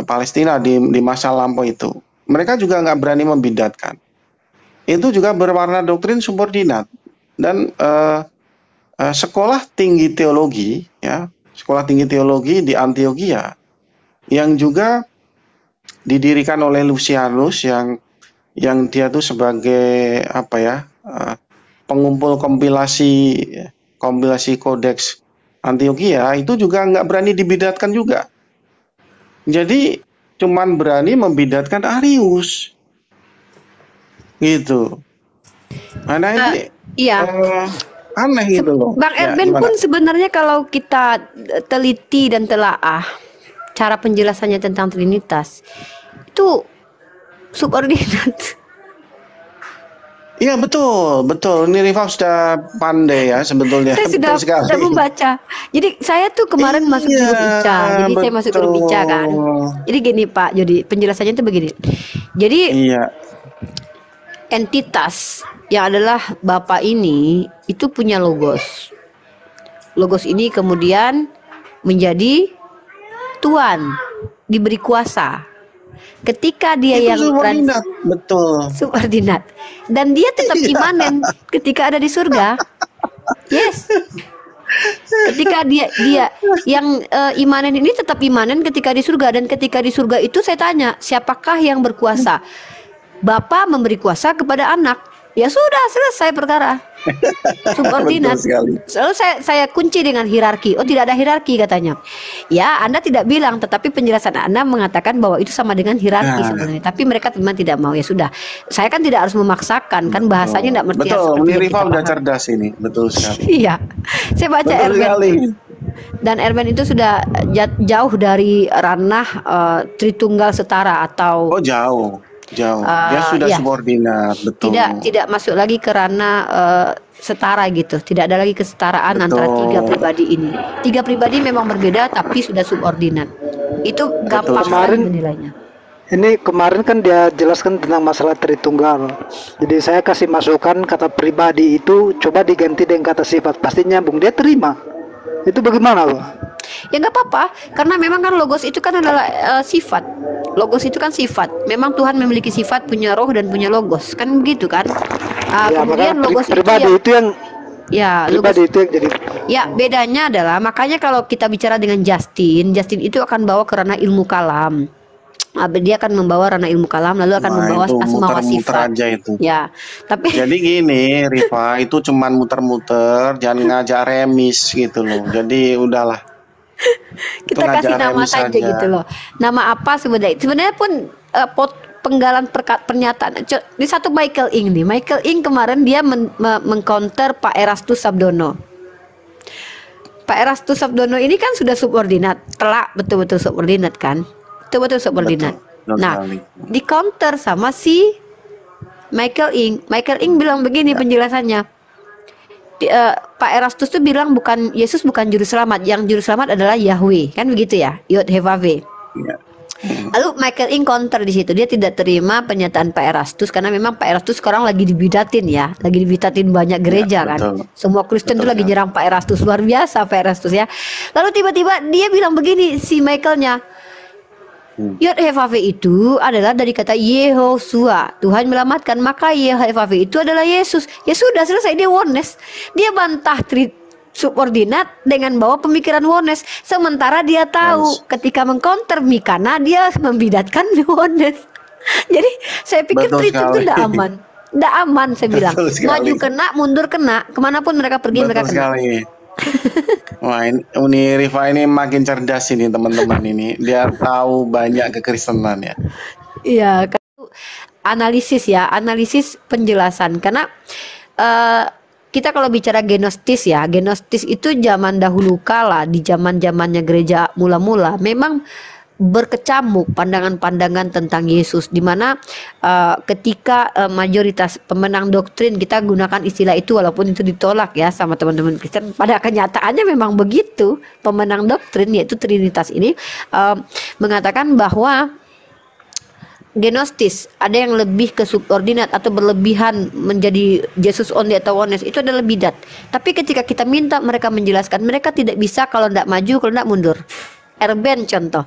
Palestina di masa lampau itu. Mereka juga nggak berani membidatkan. Itu juga berwarna doktrin subordinat. Dan sekolah tinggi teologi, ya, sekolah tinggi teologi di Antioquia yang juga didirikan oleh Lucianus yang dia tuh sebagai apa ya, pengumpul kompilasi kodeks Antioquia, itu juga nggak berani dibidatkan juga. Jadi cuman berani membidatkan Arius gitu. Nah ini Iya. aneh gitu loh. Bang Ya, Erben gimana? pun sebenarnya kalau kita teliti dan telaah cara penjelasannya tentang Trinitas itu subordinat. Iya betul, betul. Ini Rifa sudah pandai ya sebetulnya. Saya sudah Betul sekali. membaca. Jadi saya tuh kemarin masuk Iya, grup ICA. Jadi saya masuk grup ICA kan. betul. Jadi gini Pak Jody, penjelasannya itu begini. Jadi Iya, entitas yang adalah Bapa ini itu punya logos. Logos ini kemudian menjadi Tuhan, diberi kuasa. Ketika dia itu yang subordinat, betul. subordinat dan dia tetap Iya. imanen ketika ada di surga. Yes. Ketika dia yang imanen ini tetap imanen ketika di surga, dan ketika di surga itu saya tanya, siapakah yang berkuasa? Bapa memberi kuasa kepada anak. Ya sudah, selesai perkara. Subordinat. Betul sekali. Selalu saya kunci dengan hierarki. Oh, tidak ada hierarki katanya. Ya, Anda tidak bilang, tetapi penjelasan Anda mengatakan bahwa itu sama dengan hierarki Nah. sebenarnya. Tapi mereka memang tidak mau. Ya sudah. Saya kan tidak harus memaksakan, kan bahasanya tidak mengerti Betul, seperti ini yang Rifa kita udah paham. cerdas ini, betul sekali. Iya. Saya baca Betul Erben. sekali. Dan Erben itu sudah jauh dari ranah Tritunggal setara atau Oh jauh. Dia sudah iya. subordinat, betul. tidak masuk lagi ke ranah setara gitu. Tidak ada lagi kesetaraan Betul. antara tiga pribadi ini. Tiga pribadi memang berbeda tapi sudah subordinat. Itu gampang sekali Kemarin- menilainya. Ini kemarin kan dia jelaskan tentang masalah Tritunggal. Jadi saya kasih masukan kata pribadi itu coba diganti dengan kata sifat. Pasti nyambung, dia terima. Itu bagaimana Pak? Ya nggak apa-apa, karena memang kan logos itu kan adalah sifat. Logos itu kan sifat. Memang Tuhan memiliki sifat, punya roh dan punya logos, kan begitu kan? Ya, Kemudian makanya logos pribadi itu itu yang ya logos. pribadi itu yang jadi Ya, bedanya adalah makanya kalau kita bicara dengan Justin itu akan bawa ke ranah ilmu kalam. Dia akan membawa ranah ilmu kalam, lalu akan Nah, membawa itu asma wa muter-muter sifat. aja itu. Ya, tapi Jadi gini, Rifa, itu cuman muter-muter, jangan ngajak remis gitu loh. Jadi udahlah. kita ngajak kasih nama remis saja aja. gitu loh. Nama apa sebenarnya? Sebenarnya pun penggalan pernyataan di satu Michael Ing nih. Michael Ing kemarin dia mengcounter Pak Erastus Sabdono. Pak Erastus Sabdono ini kan sudah subordinat, telak betul-betul subordinat kan? Betul-betul subordinat. Betul Nah, sekali. di counter sama si Michael Ing. Michael Ing bilang begini penjelasannya. Pak Erastus tuh bilang bukan Yesus bukan juru selamat, yang juru selamat adalah Yahweh, kan begitu ya? Yod Hevave. Ya. Lalu Michael Ing counter di situ, dia tidak terima pernyataan Pak Erastus karena memang Pak Erastus sekarang lagi dibidatin ya, lagi dibidatin banyak gereja kan. betul. Semua Kristen tuh Betul, lagi ya. nyerang Pak Erastus, luar biasa Pak Erastus ya. Lalu tiba-tiba dia bilang begini si Michaelnya, Yod Hevave itu adalah dari kata Yehosua, Tuhan menyelamatkan, maka Yehove itu adalah Yesus. Ya sudah selesai, dia oneness. Dia bantah subordinat dengan bawa pemikiran oneness. Sementara dia tahu ketika mengcounter Mikana dia membidatkan oneness. Jadi saya pikir Betul itu sekali. tidak aman. Tidak aman saya bilang. Betul sekali. Maju kena, mundur kena, kemanapun mereka pergi mereka Betul kena. sekali. Wah, ini Rifa ini makin cerdas ini teman-teman ini. Dia tahu banyak kekristenan ya. Iya, kan analisis ya, analisis penjelasan. Karena kita kalau bicara genostis ya, genostis itu zaman dahulu kala, di zaman-zamannya gereja mula-mula, memang berkecamuk pandangan-pandangan tentang Yesus, di mana ketika mayoritas pemenang doktrin, kita gunakan istilah itu walaupun itu ditolak ya sama teman-teman Kristen, pada kenyataannya memang begitu. Pemenang doktrin yaitu Trinitas ini mengatakan bahwa genostis, ada yang lebih ke subordinat atau berlebihan menjadi Jesus only atau oneness, itu adalah bidat. Tapi ketika kita minta mereka menjelaskan, mereka tidak bisa kalau tidak maju, kalau tidak mundur. Erben contoh.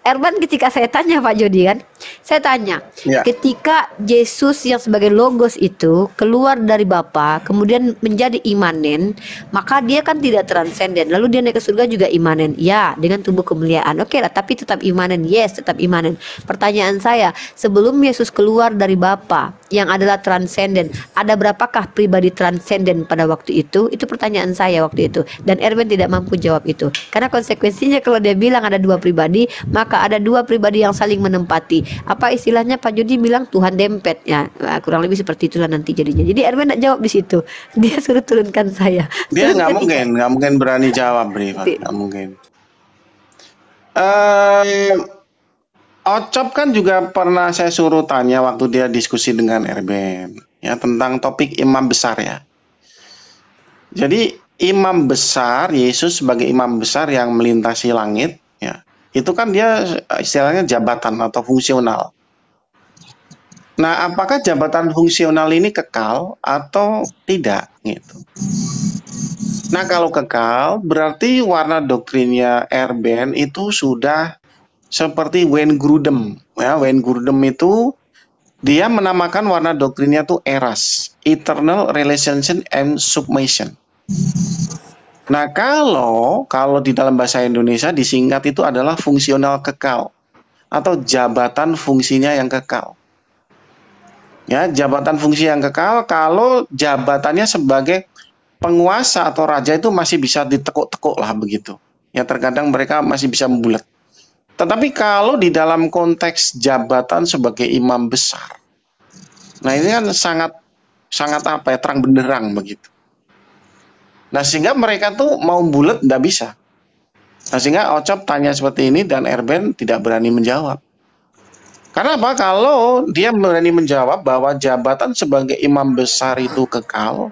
Erben ketika saya tanya Pak Jody kan, saya tanya, Ya. ketika Yesus yang sebagai logos itu keluar dari Bapa, kemudian menjadi imanen, maka dia kan tidak transenden. Lalu dia naik ke surga juga imanen. Ya, dengan tubuh kemuliaan. Oke lah, tapi tetap imanen. Yes, tetap imanen. Pertanyaan saya, sebelum Yesus keluar dari Bapa yang adalah transenden, ada berapakah pribadi transenden pada waktu itu? Itu pertanyaan saya waktu itu. Dan Erben tidak mampu jawab itu. Karena konsekuensinya kalau dia bilang ada dua pribadi, maka ada dua pribadi yang saling menempati. Apa istilahnya Pak Jody bilang Tuhan dempet ya, kurang lebih seperti itulah nanti jadinya. Jadi Erwin tidak jawab di situ. Dia suruh turunkan saya. Dia nggak Turunkan mungkin berani jawab, Bri, Pak. Nggak mungkin. Ocop kan juga pernah saya suruh tanya waktu dia diskusi dengan Erben ya tentang topik imam besar ya. Jadi imam besar, Yesus sebagai imam besar yang melintasi langit ya. Itu kan dia istilahnya jabatan atau fungsional. Nah, apakah jabatan fungsional ini kekal atau tidak gitu? Nah, kalau kekal berarti warna doktrinnya Erben itu sudah seperti Wayne Grudem ya. Wayne Grudem itu dia menamakan warna doktrinnya tuh ERAS, Eternal Relationship and Submission. Nah, kalau di dalam bahasa Indonesia disingkat itu adalah fungsional kekal atau jabatan fungsinya yang kekal. Ya, jabatan fungsi yang kekal kalau jabatannya sebagai penguasa atau raja itu masih bisa ditekuk-tekuk lah begitu. Ya, terkadang mereka masih bisa membulat. Tetapi kalau di dalam konteks jabatan sebagai imam besar, nah ini kan sangat apa ya, terang benderang begitu. Nah, sehingga mereka tuh mau bulat tidak bisa. Nah, sehingga Ocop tanya seperti ini dan Erben tidak berani menjawab. Karena apa? Kalau dia berani menjawab bahwa jabatan sebagai imam besar itu kekal,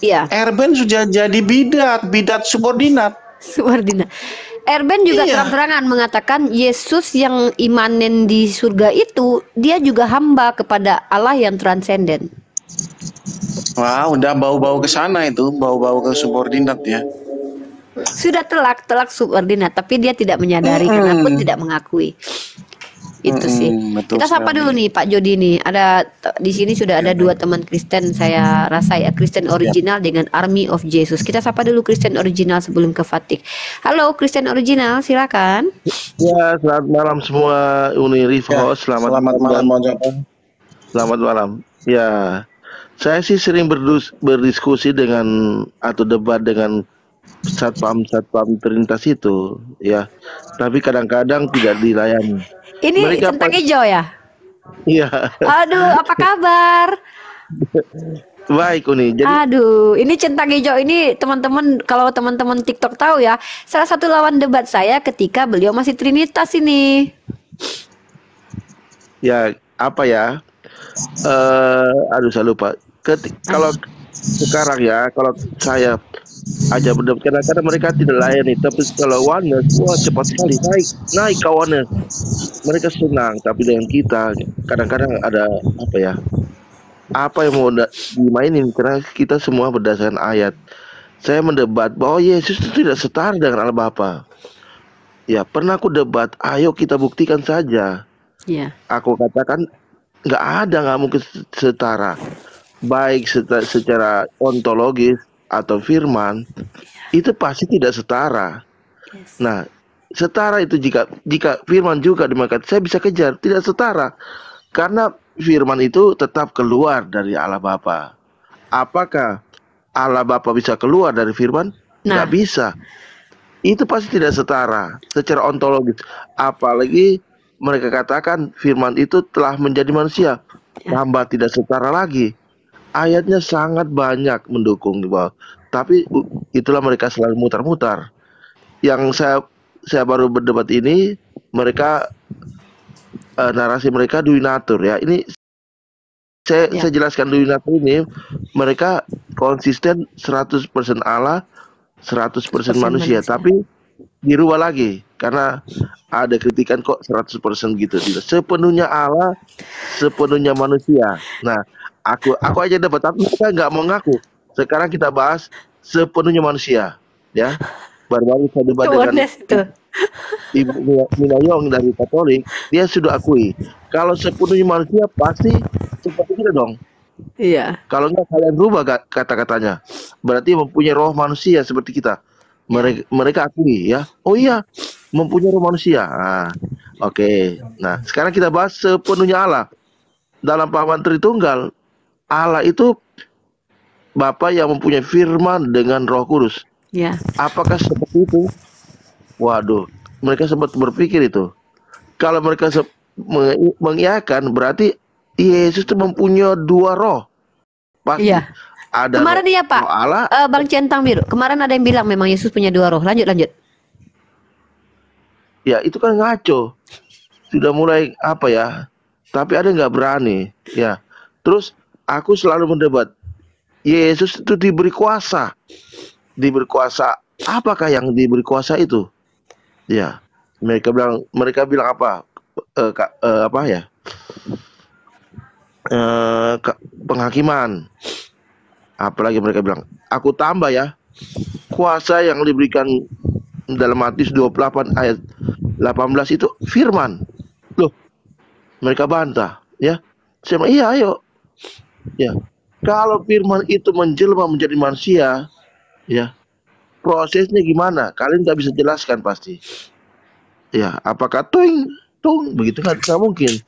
Iya. Erben sudah jadi bidat subordinat. Subordinat. Erben juga Iya. terang-terangan mengatakan Yesus yang imanen di surga itu dia juga hamba kepada Allah yang transenden. Wah, udah bau-bau ke sana itu, bau-bau ke subordinat ya. Sudah telak subordinat, tapi dia tidak menyadari karena pun tidak mengakui. Itu sih. Betul Kita sapa sekali. dulu nih Pak Jody nih. Ada di sini sudah ada dua teman Kristen saya rasa ya, Kristen original dengan Army of Jesus. Kita sapa dulu Kristen original sebelum ke Fatik. Halo Kristen original, silakan. Ya, selamat malam semua Uni Rivo. Selamat malam, Ocop. Selamat malam. Ya, saya sih sering berdiskusi dengan atau debat dengan satpam Trinitas itu, ya. Tapi kadang-kadang tidak dilayani. Ini Mereka centang hijau ya? Iya, Aduh, apa kabar? baik Uni. Jadi Aduh, ini centang hijau ini teman-teman, kalau teman-teman TikTok tahu ya, salah satu lawan debat saya ketika beliau masih Trinitas ini. ya apa ya? Aduh saya lupa. Kalau sekarang ya, kalau saya aja berdebat kadang-kadang mereka tidak layani, tapi kalau oneness, wah cepat sekali naik kawannya. Mereka senang, tapi dengan kita kadang-kadang ada apa yang mau dimainin karena kita semua berdasarkan ayat. Saya mendebat bahwa Yesus itu tidak setara dengan Allah Bapa. Ya, pernah aku debat, ayo kita buktikan saja. Iya. Aku katakan nggak mungkin setara. Baik secara ontologis atau firman, itu pasti tidak setara. Nah, setara itu jika firman juga dimakan, saya bisa kejar, tidak setara. Karena firman itu tetap keluar dari Allah Bapa. Apakah Allah Bapa bisa keluar dari firman? Nggak bisa. Itu pasti tidak setara secara ontologis. Apalagi mereka katakan firman itu telah menjadi manusia. Tambah tidak setara lagi. Ayatnya sangat banyak mendukung di bawah. Tapi itulah mereka selalu mutar-mutar. Yang saya baru berdebat ini, mereka narasi mereka duinatur ya. Ini saya jelaskan duinatur ini, mereka konsisten 100% Allah, 100% manusia, tapi dirubah lagi. karena ada kritikan kok 100% gitu. Tidak sepenuhnya Allah, sepenuhnya manusia. Nah, aku aja dapat, tapi mereka nggak mau ngaku. Sekarang kita bahas sepenuhnya manusia, ya. Baru-baru saya debat dengan Honest tuh. Ibu Mina Yong dari Katolik, dia sudah akui kalau sepenuhnya manusia pasti seperti kita dong. Iya. Kalau nggak kalian rubah kata-katanya, berarti mempunyai roh manusia seperti kita. Mereka akui ya. Oh iya, mempunyai roh manusia. Nah, oke. Nah, sekarang kita bahas sepenuhnya Allah. Dalam pahaman Tritunggal, Allah itu Bapa yang mempunyai firman dengan Roh Kudus. Ya. Apakah seperti itu? Waduh, mereka sempat berpikir itu. Kalau mereka mengiyakan, berarti Yesus itu mempunyai dua roh. Pasti Iya. ada Kemarin roh, iya Pak, roh Allah. Bang Centang Biru. Kemarin ada yang bilang memang Yesus punya dua roh. Lanjut. Ya itu kan ngaco. Sudah mulai apa ya? Tapi ada nggak berani. Ya. Terus aku selalu mendebat. Yesus itu diberi kuasa. Diberi kuasa. Apakah yang diberi kuasa itu? Ya. Mereka bilang apa? Apa ya? Penghakiman. Apalagi mereka bilang, aku tambah ya, kuasa yang diberikan dalam Matius 28 ayat 18 itu firman. Loh, mereka bantah ya. Saya bilang, iya ayo. Ya. Kalau firman itu menjelma menjadi manusia, ya, prosesnya gimana? Kalian nggak bisa jelaskan pasti. Ya, apakah tung begitu nggak mungkin.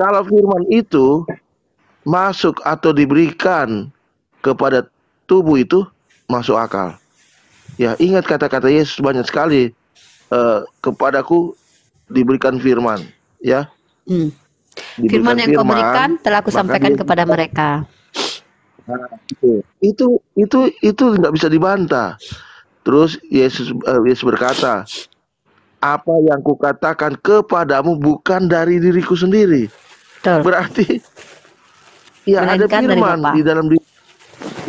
Kalau firman itu masuk atau diberikan kepada tubuh itu masuk akal. Ya, ingat kata-kata Yesus banyak sekali, kepadaku diberikan firman, ya. Firman yang kau berikan telah aku sampaikan kepada mereka. Nah, itu nggak bisa dibantah. Terus Yesus berkata, apa yang kukatakan kepadamu bukan dari diriku sendiri. Betul. Berarti ya ada firman di dalam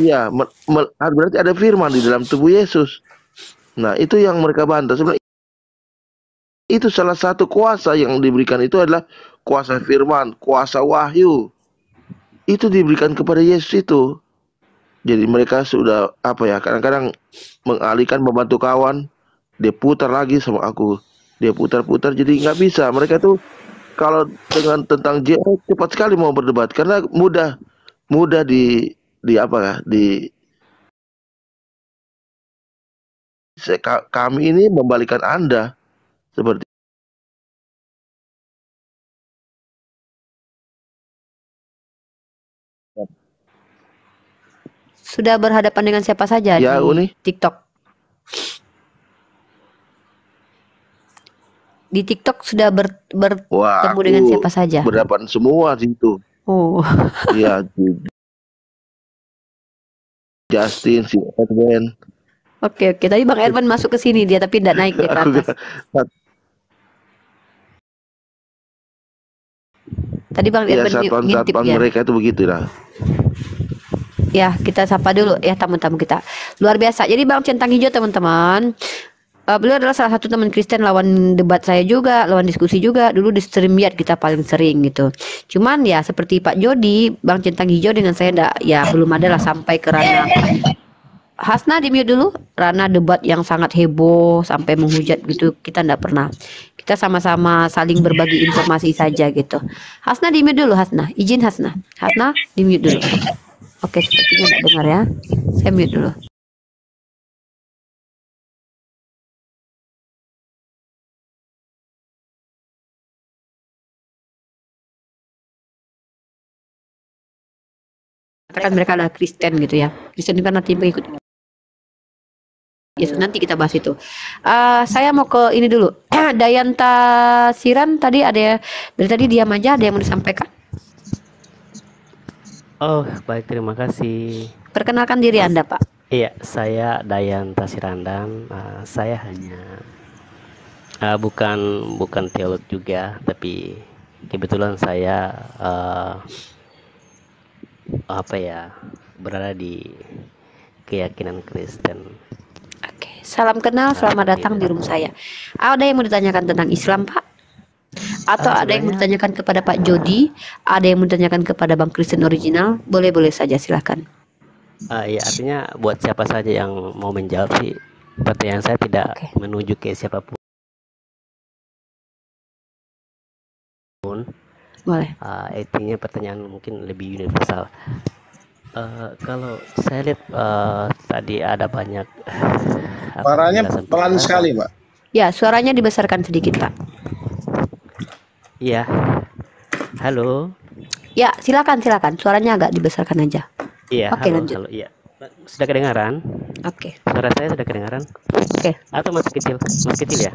ya, berarti ada firman di dalam tubuh Yesus. Nah, itu yang mereka bantah. Sebenarnya itu salah satu kuasa yang diberikan itu adalah kuasa firman, kuasa wahyu. Itu diberikan kepada Yesus itu. Jadi mereka sudah apa ya, kadang-kadang mengalihkan membantu kawan, dia putar lagi sama aku, dia putar-putar, jadi nggak bisa. Mereka tuh kalau dengan tentang cepat sekali mau berdebat karena mudah di apa ya, kami ini membalikan Anda seperti Sudah berhadapan dengan siapa saja ya, di Uni? TikTok? Di TikTok sudah bertemu dengan siapa saja? Berhadapan semua situ. Oh. Iya, Justin, si Edwin. Oke. Tadi Bang Edwin masuk ke sini dia, tapi tidak naik dia ke atas. Tadi Bang Edwin ngintip ya. Mereka itu begitu lah. Ya, kita sapa dulu ya tamu-tamu kita. Luar biasa. Jadi Bang Centang Hijau teman-teman, beliau adalah salah satu teman Kristen, lawan debat saya juga, lawan diskusi juga. Dulu di StreamYard kita paling sering gitu. Cuman ya seperti Pak Jody, Bang Centang Hijau dengan saya belum ada lah sampai ke ranah. Hasna di mute dulu. Ranah debat yang sangat heboh sampai menghujat gitu, kita enggak pernah. Kita sama-sama saling berbagi informasi saja gitu. Hasna di mute dulu, Hasna. Izin Hasna. Hasna di mute dulu. Oke, sepertinya enggak dengar ya. Saya mute dulu. Katakan mereka adalah Kristen gitu ya. Kristen itu kan nanti mengikut Yesus, nanti kita bahas itu. Saya mau ke ini dulu. Dayanta Siran tadi ada dari tadi diam aja, ada yang mau disampaikan? Oh, baik, terima kasih. Perkenalkan diri Anda, Pak. Iya, saya Dayanta Sirandam. Saya hanya bukan teolog juga, tapi kebetulan saya berada di keyakinan Kristen. Oke. salam kenal, selamat datang di room saya. Ada yang mau ditanyakan tentang Islam, Pak? Atau ada yang mau Sebenarnya ditanyakan kepada Pak Jody? Ada yang mau ditanyakan kepada Bang Kristen Original? Boleh-boleh saja, silakan. ya artinya buat siapa saja yang mau menjawab sih, pertanyaan saya tidak Oke. menuju ke siapapun. Boleh. Intinya pertanyaan mungkin lebih universal. Kalau saya lihat tadi ada banyak Suaranya penjelasan pelan penjelasan. sekali, Pak. Ya, suaranya dibesarkan sedikit, Pak. Iya. Halo. Ya, silakan. Suaranya agak dibesarkan aja. Iya, Oke, halo, lanjut. halo. Iya. Sudah kedengaran? Oke. Suara saya sudah kedengaran? Oke. Atau masih kecil? Masih kecil ya?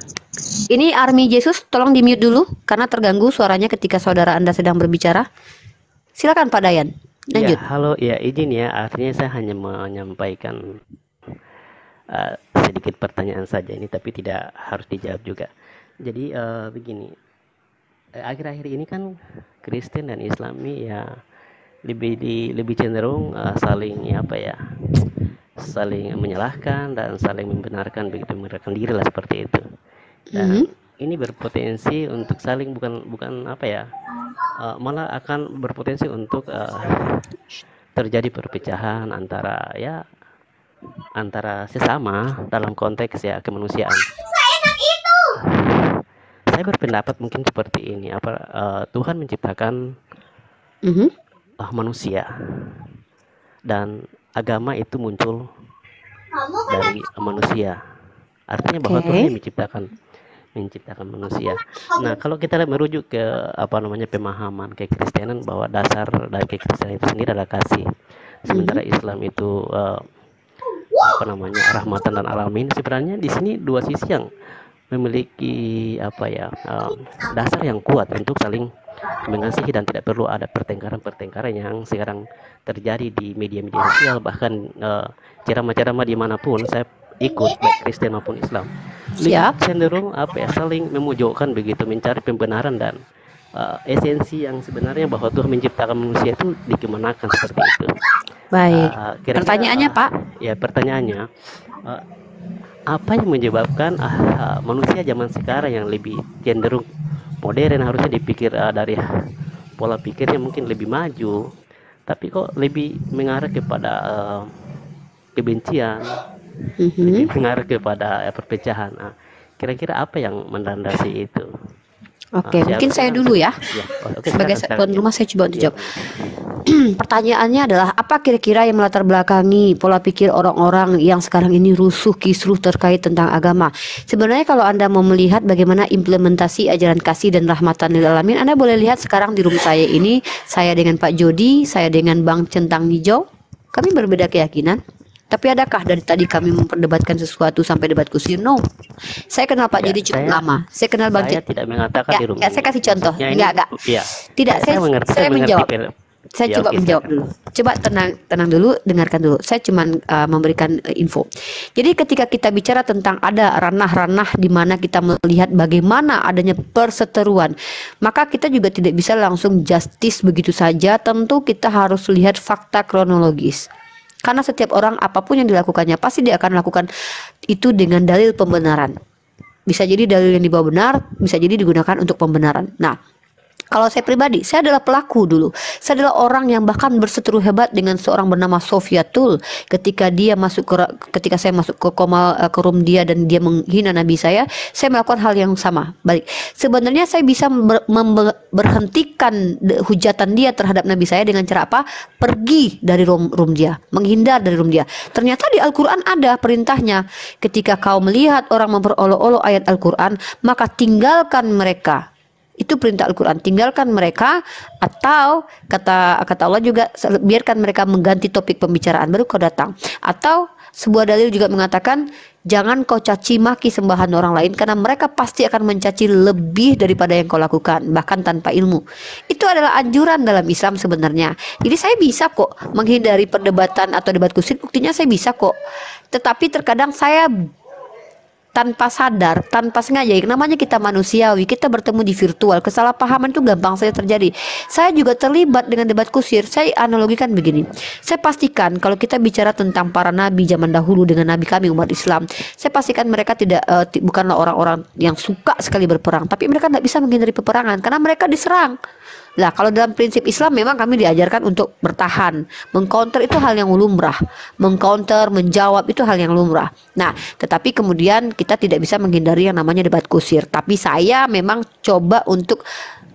Ini Army Jesus, tolong di-mute dulu karena terganggu suaranya ketika saudara Anda sedang berbicara. Silakan Pak Dayan. Iya, Lanjut. halo. Ya, izin ya. Artinya saya hanya menyampaikan sedikit pertanyaan saja ini, tapi tidak harus dijawab juga. Jadi begini, akhir-akhir ini kan Kristen dan Islami ya lebih cenderung saling saling menyalahkan dan saling membenarkan diri lah, seperti itu. Dan ini berpotensi untuk saling bukan malah akan berpotensi untuk terjadi perpecahan antara sesama dalam konteks ya kemanusiaan. Saya berpendapat mungkin seperti ini, Tuhan menciptakan manusia dan agama itu muncul dari manusia. Artinya bahwa Tuhan yang menciptakan manusia. Nah, kalau kita merujuk ke pemahaman kekristenan bahwa dasar dari kekristenan itu sendiri adalah kasih. Sementara Islam itu rahmatan dan alamin. Sebenarnya di sini dua sisi yang memiliki dasar yang kuat untuk saling mengasihi dan tidak perlu ada pertengkaran yang sekarang terjadi di media-media sosial, bahkan ceramah-ceramah dimanapun saya ikut, baik Kristen maupun Islam. Siap. Cenderung saling memojokkan begitu, mencari pembenaran dan esensi yang sebenarnya bahwa Tuhan menciptakan manusia itu dikemanakan seperti itu. Baik. Kira-kira, Pertanyaannya, Pak? Ya, pertanyaannya apa yang menyebabkan manusia zaman sekarang yang lebih cenderung modern, harusnya dipikir dari pola pikirnya mungkin lebih maju, tapi kok lebih mengarah kepada kebencian, lebih mengarah kepada perpecahan. Kira-kira apa yang melandasi itu? Oke, mungkin saya dulu ya. Sebagai tuan rumah saya coba untuk jawab. Pertanyaannya adalah apa kira-kira yang melatar belakangi pola pikir orang-orang yang sekarang ini rusuh kisruh terkait tentang agama. Sebenarnya kalau Anda mau melihat bagaimana implementasi ajaran kasih dan rahmatan lil alamin, Anda boleh lihat sekarang di room saya ini, saya dengan Pak Jody, saya dengan Bang Centang Hijau. Kami berbeda keyakinan. Tapi adakah dari tadi kami memperdebatkan sesuatu sampai debat kusir? No. Saya kenal Pak Jody cukup lama. Saya kenal Bang Saya tidak mengatakan di room. Saya kasih contoh. Enggak. Ya. Tidak, saya menjawab. Saya coba oke, menjawab dulu. Coba tenang dulu, dengarkan dulu. Saya cuma memberikan info. Jadi ketika kita bicara tentang ada ranah-ranah di mana kita melihat bagaimana adanya perseteruan, maka kita juga tidak bisa langsung justice begitu saja. Tentu kita harus lihat fakta kronologis. Karena setiap orang apapun yang dilakukannya pasti dia akan lakukan itu dengan dalil pembenaran. Bisa jadi dalil yang dibawa benar, bisa jadi digunakan untuk pembenaran. Nah, kalau saya pribadi, saya adalah pelaku dulu. Saya adalah orang yang bahkan berseteru hebat dengan seorang bernama Sofiatul. Ketika saya masuk ke room dia dan dia menghina Nabi saya melakukan hal yang sama. Balik. Sebenarnya saya bisa berhentikan hujatan dia terhadap Nabi saya dengan cara apa? Pergi dari room dia, menghindar dari room dia. Ternyata di Al-Quran ada perintahnya. Ketika kau melihat orang memperolok-olok ayat Al-Quran, maka tinggalkan mereka. Itu perintah Al-Quran, tinggalkan mereka, atau kata Allah juga biarkan mereka mengganti topik pembicaraan baru kau datang. Atau sebuah dalil juga mengatakan jangan kau caci maki sembahan orang lain karena mereka pasti akan mencaci lebih daripada yang kau lakukan, bahkan tanpa ilmu. Itu adalah anjuran dalam Islam sebenarnya. Jadi saya bisa kok menghindari perdebatan atau debat kusir, buktinya saya bisa kok. Tetapi terkadang saya tanpa sadar, tanpa sengaja. Namanya kita manusiawi, kita bertemu di virtual, kesalahpahaman itu gampang saja terjadi. Saya juga terlibat dengan debat kusir. Saya analogikan begini, saya pastikan kalau kita bicara tentang para nabi zaman dahulu dengan nabi kami umat Islam, saya pastikan mereka bukanlah orang-orang yang suka sekali berperang, tapi mereka tidak bisa menghindari peperangan karena mereka diserang. Nah, kalau dalam prinsip Islam memang kami diajarkan untuk bertahan, mengcounter itu hal yang lumrah, mengcounter, menjawab itu hal yang lumrah. Nah, tetapi kemudian kita tidak bisa menghindari yang namanya debat kusir. Tapi saya memang coba untuk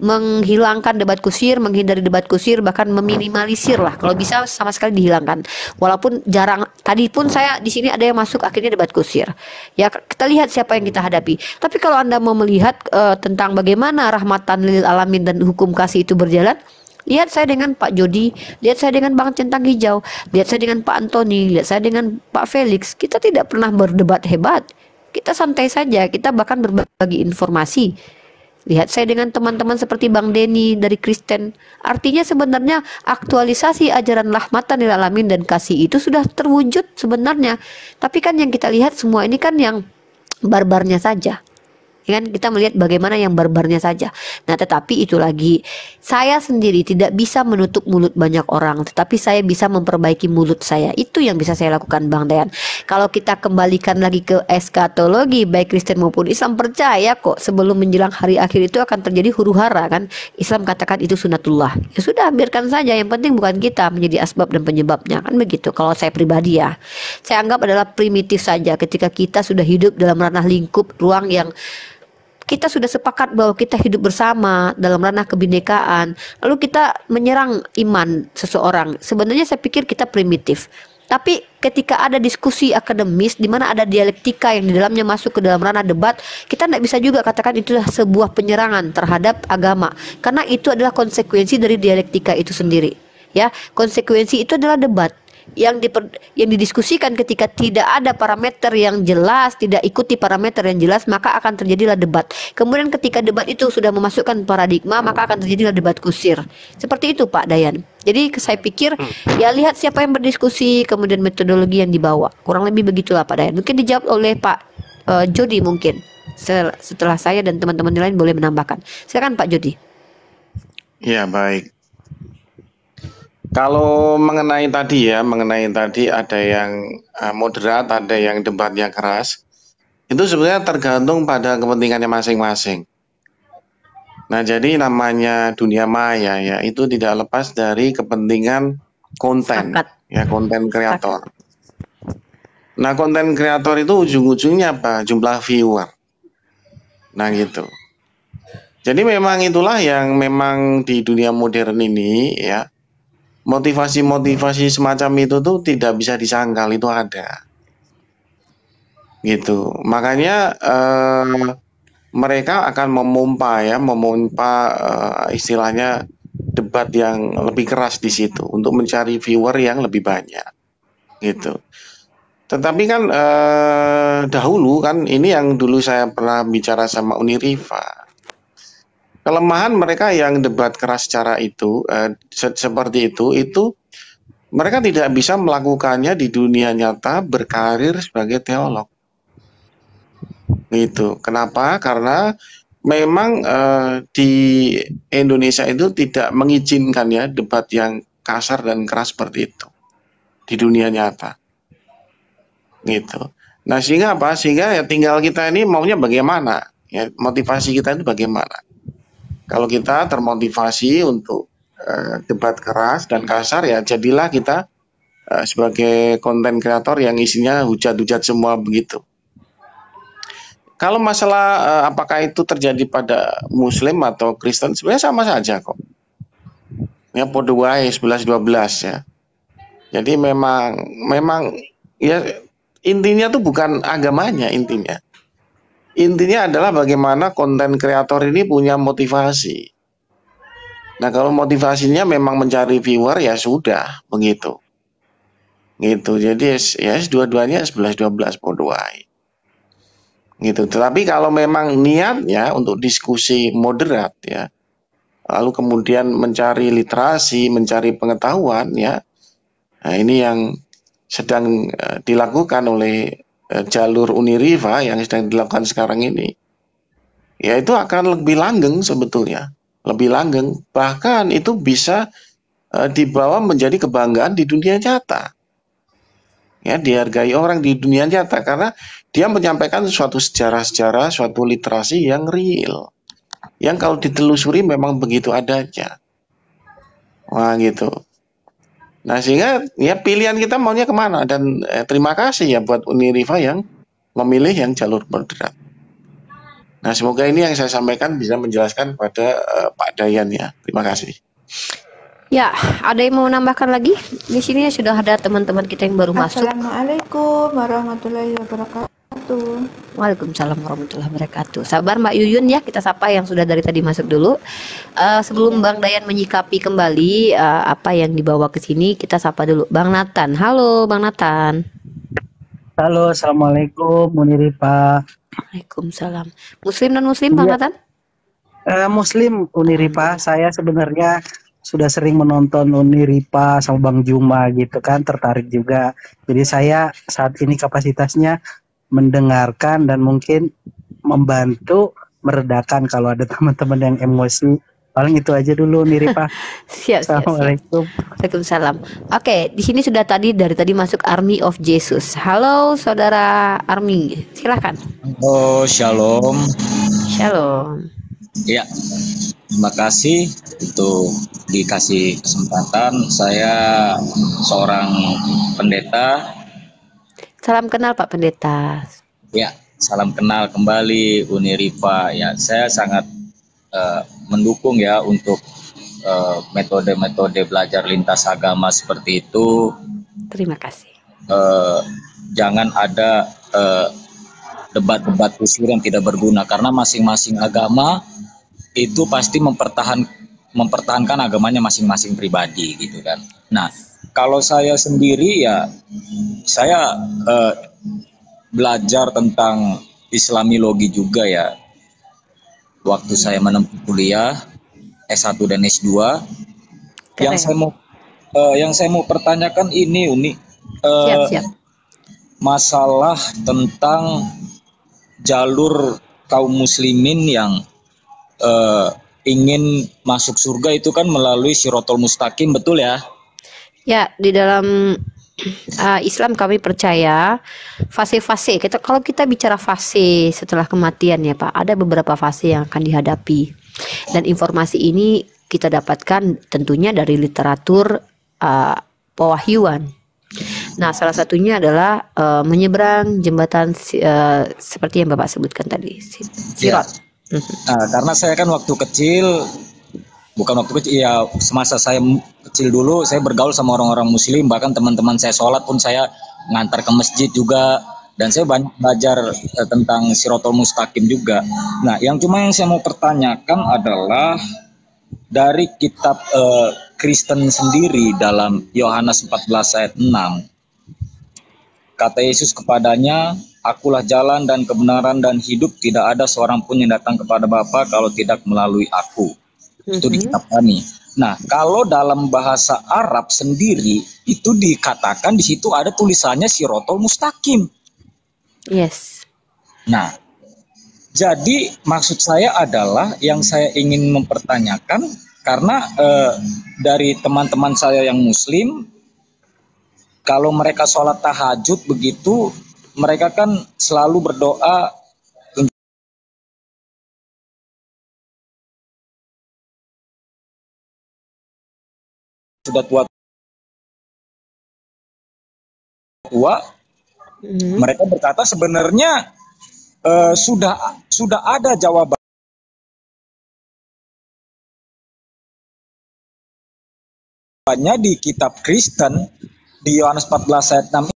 menghilangkan debat kusir, menghindari debat kusir, bahkan meminimalisir lah, kalau bisa sama sekali dihilangkan. Walaupun jarang, tadi pun saya di sini ada yang masuk akhirnya debat kusir. Ya, kita lihat siapa yang kita hadapi. Tapi kalau Anda mau melihat tentang bagaimana rahmatan lil alamin dan hukum kasih itu berjalan, lihat saya dengan Pak Jody, lihat saya dengan Bang Centang Hijau, lihat saya dengan Pak Antoni, lihat saya dengan Pak Felix. Kita tidak pernah berdebat hebat. Kita santai saja, kita bahkan berbagi informasi. Lihat saya dengan teman-teman seperti Bang Denny dari Kristen. Artinya sebenarnya aktualisasi ajaran rahmatan lil alamin dan kasih itu sudah terwujud sebenarnya. Tapi kan yang kita lihat semua ini kan yang barbarnya saja. Ya kan, kita melihat bagaimana yang barbarnya saja. Nah, tetapi itu lagi, saya sendiri tidak bisa menutup mulut banyak orang, tetapi saya bisa memperbaiki mulut saya. Itu yang bisa saya lakukan, Bang Dayan. Kalau kita kembalikan lagi ke eskatologi, baik Kristen maupun Islam percaya kok sebelum menjelang hari akhir itu akan terjadi huru-hara kan. Islam katakan itu sunatullah. Ya sudah, biarkan saja. Yang penting bukan kita menjadi asbab dan penyebabnya, kan begitu. Kalau saya pribadi ya, saya anggap adalah primitif saja ketika kita sudah hidup dalam ranah lingkup ruang yang kita sudah sepakat bahwa kita hidup bersama dalam ranah kebinekaan, lalu kita menyerang iman seseorang. Sebenarnya saya pikir kita primitif. Tapi ketika ada diskusi akademis di mana ada dialektika yang di dalamnya masuk ke dalam ranah debat, kita tidak bisa juga katakan itu sebuah penyerangan terhadap agama, karena itu adalah konsekuensi dari dialektika itu sendiri. Ya, konsekuensi itu adalah debat yang didiskusikan. Ketika tidak ada parameter yang jelas, tidak ikuti parameter yang jelas, maka akan terjadilah debat. Kemudian ketika debat itu sudah memasukkan paradigma, maka akan terjadilah debat kusir. Seperti itu Pak Dayan. Jadi saya pikir ya lihat siapa yang berdiskusi, kemudian metodologi yang dibawa. Kurang lebih begitulah Pak Dayan. Mungkin dijawab oleh Pak Jody mungkin. Setelah saya dan teman-teman lain boleh menambahkan. Silakan Pak Jody. Ya, baik. Kalau mengenai tadi ada yang moderat, ada yang debatnya keras. Itu sebenarnya tergantung pada kepentingannya masing-masing. Nah, jadi namanya dunia maya ya, itu tidak lepas dari kepentingan konten, ya, konten kreator. Nah, konten kreator itu ujung-ujungnya apa? Jumlah viewer. Nah, gitu. Jadi memang itulah yang memang di dunia modern ini ya, motivasi-motivasi semacam itu tuh tidak bisa disangkal, itu ada. Gitu. Makanya mereka akan memompa istilahnya debat yang lebih keras di situ untuk mencari viewer yang lebih banyak. Gitu. Tetapi kan dahulu kan ini yang dulu saya pernah bicara sama Uniriva. Kelemahan mereka yang debat keras secara itu seperti itu mereka tidak bisa melakukannya di dunia nyata berkarir sebagai teolog. Gitu. Kenapa? Karena memang di Indonesia itu tidak mengizinkan ya debat yang kasar dan keras seperti itu di dunia nyata. Gitu. Nah, sehingga apa? Sehingga ya tinggal kita ini maunya bagaimana? Ya, motivasi kita itu bagaimana? Kalau kita termotivasi untuk debat keras dan kasar, ya jadilah kita sebagai konten kreator yang isinya hujat-hujat semua begitu. Kalau masalah apakah itu terjadi pada Muslim atau Kristen, sebenarnya sama saja kok. Ya podo wae 11-12 ya. Jadi memang ya intinya tuh bukan agamanya intinya. Intinya adalah bagaimana konten kreator ini punya motivasi. Nah, kalau motivasinya memang mencari viewer ya sudah begitu. Gitu. Jadi ya dua-duanya 11-12 podo wae. Gitu. Tetapi kalau memang niatnya untuk diskusi moderat ya, lalu kemudian mencari literasi, mencari pengetahuan ya, nah ini yang sedang dilakukan oleh jalur Uniriva yang sedang dilakukan sekarang ini, ya itu akan lebih langgeng sebetulnya, lebih langgeng, bahkan itu bisa dibawa menjadi kebanggaan di dunia nyata, ya, dihargai orang di dunia nyata karena dia menyampaikan suatu sejarah-sejarah, suatu literasi yang real, yang kalau ditelusuri memang begitu adanya. Wah gitu. Nah sehingga ya pilihan kita maunya kemana, dan terima kasih ya buat Uniriva yang memilih yang jalur moderat. Nah semoga ini yang saya sampaikan bisa menjelaskan pada Pak Dayan ya. Terima kasih. Ya, ada yang mau menambahkan lagi? Di sini sudah ada teman-teman kita yang baru masuk. Assalamualaikum warahmatullahi wabarakatuh. Waalaikumsalam warahmatullahi wabarakatuh. Sabar Mbak Yuyun ya, kita sapa yang sudah dari tadi masuk dulu. Sebelum Bang Dayan menyikapi kembali apa yang dibawa ke sini, kita sapa dulu Bang Nathan. Halo Bang Nathan. Halo, assalamualaikum Uniripa. Waalaikumsalam. Muslim dan Muslim Bang Nathan? Muslim Uniripa. Saya sebenarnya sudah sering menonton Uniripa sama Bang Juma gitu kan, tertarik juga. Jadi saya saat ini kapasitasnya mendengarkan dan mungkin membantu meredakan kalau ada teman-teman yang emosi. Paling itu aja dulu Uniripa. Siap. Assalamualaikum. Waalaikumsalam. Oke, di sini sudah dari tadi masuk Army of Jesus. Halo Saudara Army, silakan. Oh, shalom. Shalom. Ya, terima kasih untuk dikasih kesempatan. Saya seorang pendeta. Salam kenal Pak Pendeta. Ya, salam kenal kembali Uniriva. Ya, saya sangat mendukung ya untuk metode-metode belajar lintas agama seperti itu. Terima kasih. Jangan ada debat-debat kusir yang tidak berguna, karena masing-masing agama itu pasti mempertahankan agamanya masing-masing pribadi gitu kan. Nah, kalau saya sendiri ya saya belajar tentang Islamilogi juga ya. Waktu saya menempuh kuliah S1 dan S2. Yang saya mau pertanyakan ini Uni, siap. masalah tentang jalur kaum muslimin yang ingin masuk surga itu kan melalui Shirotol Mustaqim, betul ya? Ya, di dalam Islam kami percaya fase-fase. Kalau kita bicara fase setelah kematian ya Pak, ada beberapa fase yang akan dihadapi. Dan informasi ini kita dapatkan tentunya dari literatur pewahyuan. Nah, salah satunya adalah menyeberang jembatan seperti yang Bapak sebutkan tadi, Sirat. Nah, karena saya kan waktu kecil, ya semasa saya kecil dulu, saya bergaul sama orang-orang muslim, bahkan teman-teman saya sholat pun saya ngantar ke masjid juga, dan saya banyak belajar tentang Shirotol Mustaqim juga. Nah, yang saya mau pertanyakan adalah dari kitab Kristen sendiri dalam Yohanes 14 ayat 6, kata Yesus kepadanya, akulah jalan dan kebenaran dan hidup, tidak ada seorang pun yang datang kepada Bapa kalau tidak melalui aku. Itu di kitab kami. Nah, kalau dalam bahasa Arab sendiri itu dikatakan di situ ada tulisannya Shirotol Mustaqim. Yes. Nah, jadi maksud saya adalah yang saya ingin mempertanyakan, karena dari teman-teman saya yang muslim, kalau mereka sholat tahajud begitu, mereka kan selalu berdoa sudah tua, mereka berkata sebenarnya sudah ada jawabannya di kitab Kristen di Yohanes 14 ayat 6.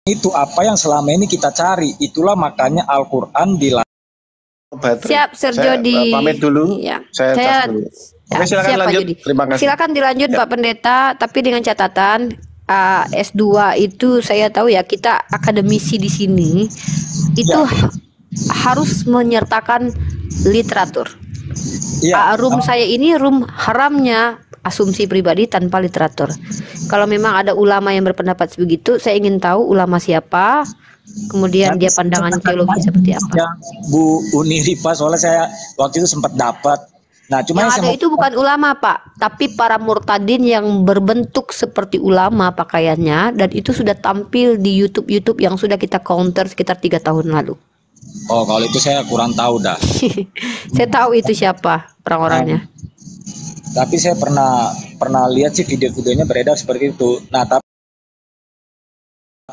Itu apa yang selama ini kita cari, itulah makanya Al-Quran Siap, Sir Jody. Pamit dulu. Ya. Saya dulu. Oke, silakan siap, lanjut. Terima kasih. Silakan dilanjut Pak Pendeta, tapi dengan catatan S2 itu saya tahu ya, kita akademisi di sini itu harus menyertakan literatur. Room saya ini room haramnya asumsi pribadi tanpa literatur. Kalau memang ada ulama yang berpendapat begitu, saya ingin tahu ulama siapa, kemudian dia pandangan teologi seperti apa. Bu Uni Ripa, soalnya saya waktu itu sempat dapat. Nah, cuma Yang ada itu bukan ulama, Pak, tapi para murtadin yang berbentuk seperti ulama pakaiannya, dan itu sudah tampil di YouTube yang sudah kita counter sekitar 3 tahun lalu. Oh, kalau itu saya kurang tahu dah. Saya tahu itu siapa orang-orangnya. Tapi saya pernah lihat sih video-videonya beredar seperti itu. Nah, tapi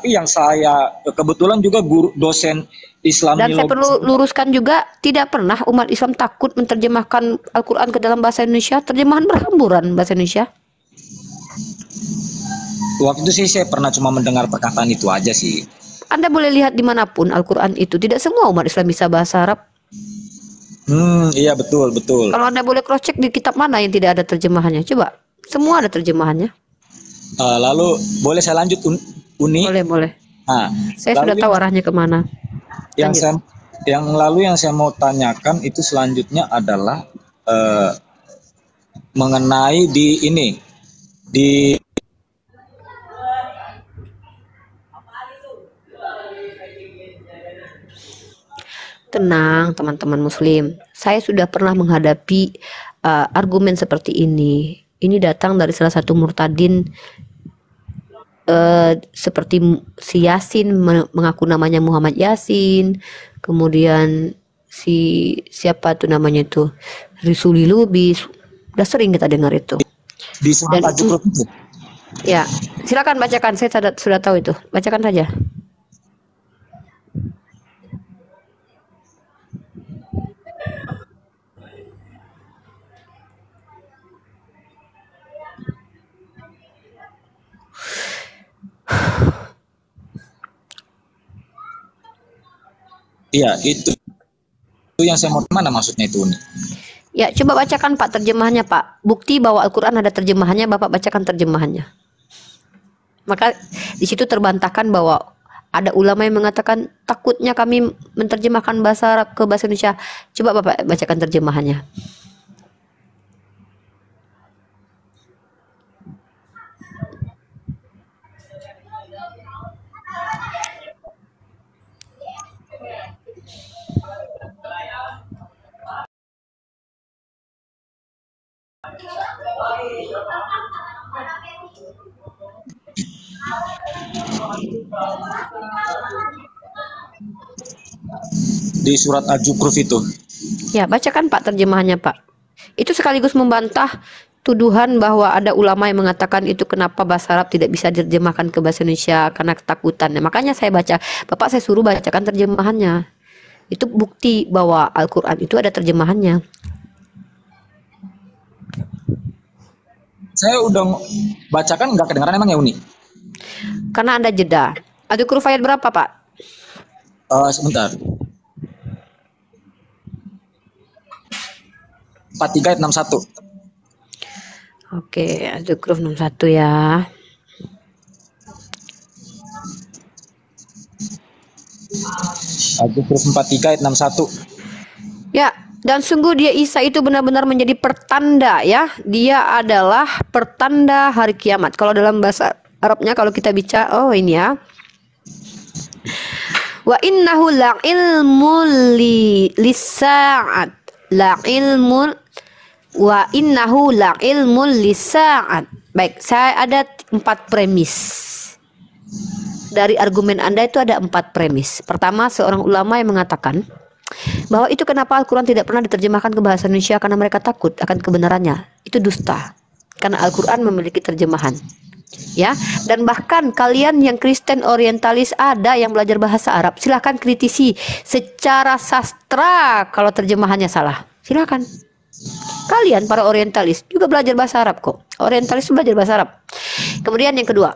yang saya kebetulan juga guru dosen Islam. Dan saya perlu luruskan juga, tidak pernah umat Islam takut menerjemahkan Al-Quran ke dalam bahasa Indonesia. Terjemahan berhamburan bahasa Indonesia. Waktu itu sih saya pernah cuma mendengar perkataan itu aja sih. Anda boleh lihat dimanapun Al-Quran itu, tidak semua umat Islam bisa bahasa Arab. Iya betul. Kalau Anda boleh cross check di kitab mana yang tidak ada terjemahannya, coba. Semua ada terjemahannya. Lalu boleh saya lanjut, Uni? Boleh. Nah, saya sudah tahu arahnya kemana. Yang saya mau tanyakan itu selanjutnya adalah mengenai di Tenang teman-teman muslim, saya sudah pernah menghadapi argumen seperti ini. Ini datang dari salah satu murtadin seperti si Yasin, mengaku namanya Muhammad Yasin, kemudian siapa tuh namanya itu, Risuli Lubis. Udah sering kita dengar itu. Di surat Al-Zukhruf itu. Ya, silakan bacakan, saya sudah tahu itu. Bacakan saja. Iya, itu yang saya mau, mana maksudnya itu, Uni? Ya, coba bacakan Pak terjemahannya, Pak. Bukti bahwa Al-Quran ada terjemahannya, Bapak bacakan terjemahannya. Maka di situ terbantahkan bahwa ada ulama yang mengatakan takutnya kami menerjemahkan bahasa Arab ke bahasa Indonesia. Coba Bapak bacakan terjemahannya. Di surat Al-Zukhruf itu. Ya, bacakan Pak terjemahannya, Pak. Itu sekaligus membantah tuduhan bahwa ada ulama yang mengatakan itu kenapa bahasa Arab tidak bisa diterjemahkan ke bahasa Indonesia karena ketakutan. Nah, makanya saya baca, Bapak saya suruh bacakan terjemahannya. Itu bukti bahwa Al-Quran itu ada terjemahannya. Saya udah bacakan, nggak kedengaran emang ya, Uni? Karena Anda jeda. Al-Zukhruf ayat berapa, Pak? Sebentar. 43 ayat 61. Oke, Al-Zukhruf 61 ya. Al-Zukhruf 43 ayat 61. Ya, dan sungguh dia Isa itu benar-benar menjadi pertanda ya. Dia adalah pertanda hari kiamat. Kalau dalam bahasa Arabnya kalau kita bicara, oh ini ya. Wa innahu la'ilmul lisa'at. La'ilmul wa innahu la'ilmul lisa'at. Baik, saya ada 4 premis. Dari argumen Anda itu ada 4 premis. Pertama, seorang ulama yang mengatakan bahwa itu kenapa Al-Quran tidak pernah diterjemahkan ke bahasa Indonesia karena mereka takut akan kebenarannya. Itu dusta. Karena Al-Quran memiliki terjemahan. Ya, dan bahkan kalian yang Kristen orientalis ada yang belajar bahasa Arab, silahkan kritisi secara sastra kalau terjemahannya salah. Silahkan. Kalian para orientalis juga belajar bahasa Arab kok. Orientalis belajar bahasa Arab. Kemudian yang kedua,